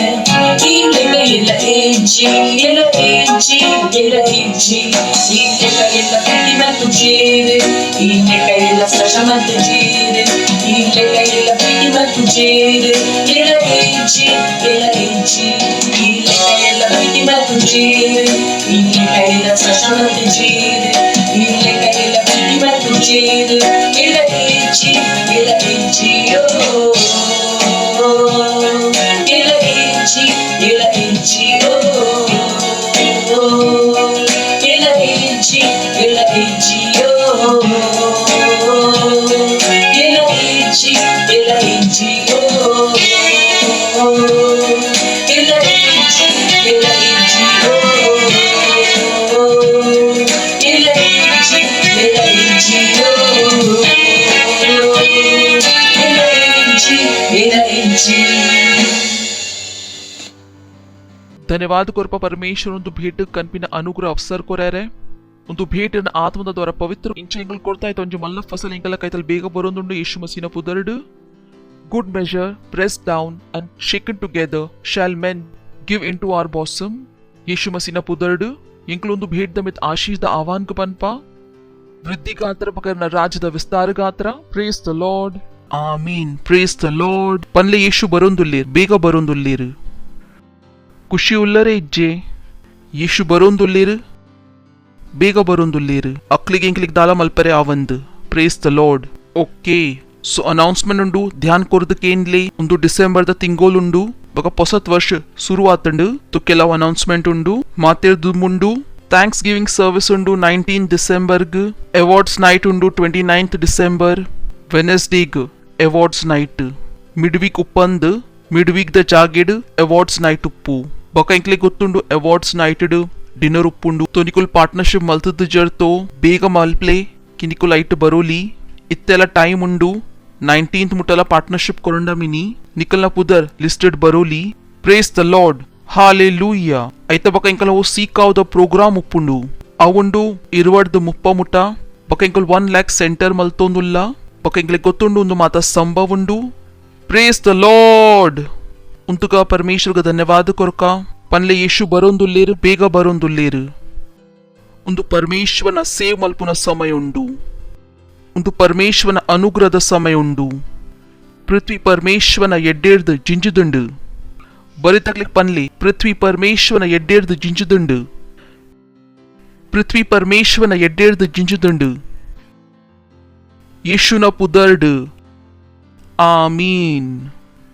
ಇಲ್ಲಕ ಎಲ್ಲ ಏಜಿ ಎಲ್ಲ ಏಜಿ ಎಲ್ಲ ಏಜಿ ಇಲ್ಲಕ ಎಲ್ಲ ಪ್ರೀತಿ ಮತ್ತು ಜೀರು ಇಲ್ಲಕ ಎಲ್ಲ ಸ್ಪರ್ಶ ಮತ್ತು ಜೀರು ಇಲ್ಲಕ ಎಲ್ಲ ಪ್ರೀತಿ ಮತ್ತು ಜೀರು ಎಲ್ಲ ಏಜಿ ಎಲ್ಲ ಏಜಿ ಇಲ್ಲಕ ಎಲ್ಲ ಪ್ರೀತಿ ಮತ್ತು ಜೀರು ಇಲ್ಲಕ ಎಲ್ಲ ಸ್ಪರ್ಶ ಮತ್ತು ಜೀರು ಇಲ್ಲಕ ಎಲ್ಲ ಪ್ರೀತಿ ಮತ್ತು ಜೀರು ಎಲ್ಲ ಏಜಿ ಎಲ್ಲ ಏಜಿಯೋ ಎಲ್ಲ ಏಜಿ ಎಲ್ಲ ಏಜಿಯೋ ಎಲ್ಲ ಏಜಿ ಎಲ್ಲ ಏಜಿಯೋ ಎಲ್ಲ ಏಜಿ ಎಲ್ಲ ಏಜಿಯೋ ಎಲ್ಲ ಏಜಿ ಎಲ್ಲ ಏಜಿಯೋ ಎಲ್ಲ ಏಜಿ ಎಲ್ಲ ಏಜಿಯೋ ಎಲ್ಲ ಏಜಿ ಎಲ್ಲ ಏಜಿ ಧನ್ಯವಾದ ಕೊರಪ ಪರಮೇಶ್ವರ ಒಂದು ಭೇಟ ಕನ್ಪಿನ ಅನುಗ್ರಹ ಅವಸರ್ ಕೊರಾರೆ ಒಂದು ಭೇಟನ ಆತ್ಮದ ದ್ವಾರ ಪವಿತ್ರ ಇಂಚ ಎಂಗಲ್ ಕೊಡ್ತಾ ಇತ್ತು ಒಂಜು ಮಲ್ಲ ಫಸಲ್ ಎಂಕಲ ಕೈತಲ್ ಬೇಗ ಬರೋದುಂಡು ಯೇಸು ಮಸೀನ ಪುದರ್ಡು good measure press down and shaken together shall men give into our bosom ಯೇಸು ಮಸೀನ ಪುದರ್ಡು ಎಂಕಲೊಂದು ಭೇಟ್ ದಮಿತ್ ಆಶೀಸ್ದ ಆಹ್ವಾನ್ ಪನ್ಪ ವೃದ್ಧಿ ಗಾತ್ರ ಪಕರ್ನ ರಾಜ್ಯದ ವಿಸ್ತಾರ ಗಾತ್ರ praise the lord amen praise the lord ಪನ್ಲೆ ಯೇಸು ಬರೋಂದುಲ್ಲೇರ್ ಬೇಗ ಬರೋಂದುಲ್ಲೇರು ಖುಷಿ ಉಲ್ಲರೆ ಇಜ್ಜೆ ಯೇಸು ಬರೋಂದುಲ್ಲೇರು ಬೇಗ ಬರೋಂದುಲ್ಲೇರು ಅಕ್ಲಿಗೆ ಇಂಕ್ಲಿಗೆ ದಾಲ ಮಲ್ಪರೆ ಆವಂದ್ praise the Lord okay so announcement ಉಂಡು ಧ್ಯಾನ್ ಕೊರ್ದಕೇನ್ಲೆ ಒಂದು ಡಿಸೆಂಬರ್ ದ ತಿಂಗೋಲುಂಡು ಬಕ ಹೊಸತ್ ವರ್ಷ ಶುರು ಆತಂಡು ತು ಕೆಲವು ಅನೌನ್ಸ್ಮೆಂಟ್ ಉಂಡು ಮಾತೇರ್ದು ಮುಂಡು ಥ್ಯಾಂಕ್ಸ್ ಗಿವಿಂಗ್ ಸರ್ವಿಸ್ ಉಂಡು 19 ಡಿಸೆಂಬರ್ಗ್ ಅವಾರ್ಡ್ಸ್ ನೈಟ್ ಉಂಡು 29th ಡಿಸೆಂಬರ್ ವೆನೆಸ್ಡೇಗ್ ಅವಾರ್ಡ್ಸ್ ನೈಟ್ ಮಿಡ್ ವೀಕ್ ಉಪ್ಪಂದ್ ಮಿಡ್ ವೀಕ್ ದ ಜಾಗೆಡ್ ಅವಾರ್ಡ್ಸ್ ನೈಟ್ ಉಪ್ಪು ಬಕ ಇಂಕ್ಲೆ ಗೊತ್ತುಂಡು ಅವಾರ್ಡ್ಸ್ ನೈಟ್ ಡಿನ್ನರ್ ಉಪ್ಪುಂಡು ತೊ ನಿಕುಲ್ ಪಾರ್ಟ್ನರ್ಶಿಪ್ ಮಲ್ತದ ಜರ್ತೋ ಬೇಗ ಮಲ್ಪ್ಲೆ ಕಿನಿಕುಲ್ ಐಟ್ ಬರೋಲಿ इत्तेला टाइम उंडू 19th मुटला पार्टनरशिप कोरंडा मिनी निकलना पुदर लिस्टेड बरोली प्रेस द लॉर्ड हालेलूया ऐता बका इंकला वो सीकाव द प्रोग्राम उप्पुंडू अवुंडू 20 ಮುಟ ಬಕ ಇಂಕಲ್ 1 lakh ಸೆಂಟರ್ ಮಲ್ತೊಂದುಲ್ಲ ಬಕ ಇಂಕಲೆ ಗೊತ್ತುಂಡು ಒಂದು ಮಾತ ಸಂಭವ ಉಂಡು ಪ್ರೇಸ್ ದ ಲಾರ್ಡ್ ಉಂತುಗ ಪರಮೇಶ್ವರ್ಗ ಧನ್ಯವಾದ ಕೊರಕ ಪನ್ಲೆ ಯೇಸು ಬರೋಂದುಲ್ಲೇರು ಬೇಗ ಬರೋಂದುಲ್ಲೇರು ಒಂದು ಪರಮೇಶ್ವರನ ಸೇವ್ ಮಲ್ಪುನ ಸಮಯ ಉಂಡು ಒಂದು ಪರಮೇಶ್ವರನ ಅನುಗ್ರಹದ ಸಮಯ ಉಂಡು ಪೃಥ್ವಿ ಪರಮೇಶ್ವರನ ಎಡ್ಡೇರ್ದು ಜಿಂಜುದುಂಡು ಬರಿತಕ್ಲಿಕ್ ಪನ್ಲೆ ಪೃಥ್ವಿ ಪರಮೇಶ್ವರನ ಎಡ್ಡೇರ್ದು ಜಿಂಜುದುಂಡು ಪೃಥ್ವಿ ಪರಮೇಶ್ವರನ ಎಡ್ಡೇರ್ದು ಜಿಂಜುದುಂಡು ಯೇಸುನ ಪುದರ್ಡು ಆಮೀನ್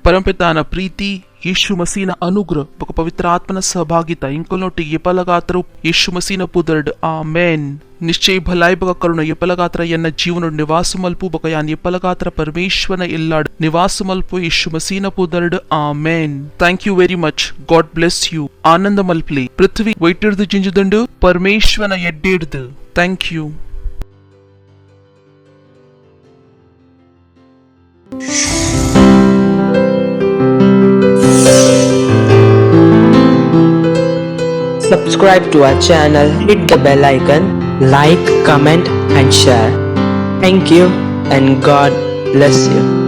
परमपिताನ ಪ್ರೀತಿ ಯೇಸು ಮಸೀನ ಅನುಗ್ರಹ ಬಕ ಪವಿತ್ರ ಆತ್ಮನ ಸಹಭಾಗಿತ ಇಂಕೊಲೊಟ್ಟಿಗೆ ಯಪಲಗಾತ್ರ ಯೇಸು ಮಸೀನ ಪುದರ್ಡ್ ಆಮೆನ್ ನಿಶ್ಚಯ ಭಲಾಯಿ ಬಕ ಕರುಣ ಯಪಲಗಾತ್ರ ಎನ್ನ ಜೀವನ ನಿವಾಸ ಮಲ್ಪು ಬಕ ಯಾನ್ ಯಪಲಗಾತ್ರ ಪರಮೇಶ್ವರನ ಎಲ್ಲಾಡ್ ನಿವಾಸ ಮಲ್ಪು ಯೇಸು ಮಸೀನ ಪುದರ್ಡ್ amen thank you very much God bless you ಆನಂದ ಮಲ್ಪ್ಲಿ ಪೃಥ್ವಿ ವೈಟಿಡ್ದು ಜಿಂಜುದಂಡು ಪರಮೇಶ್ವರನ ಎಡ್ಡೇಡ್ದು thank you Subscribe to our channel, hit the bell icon, like, comment and share. Thank you and God bless you.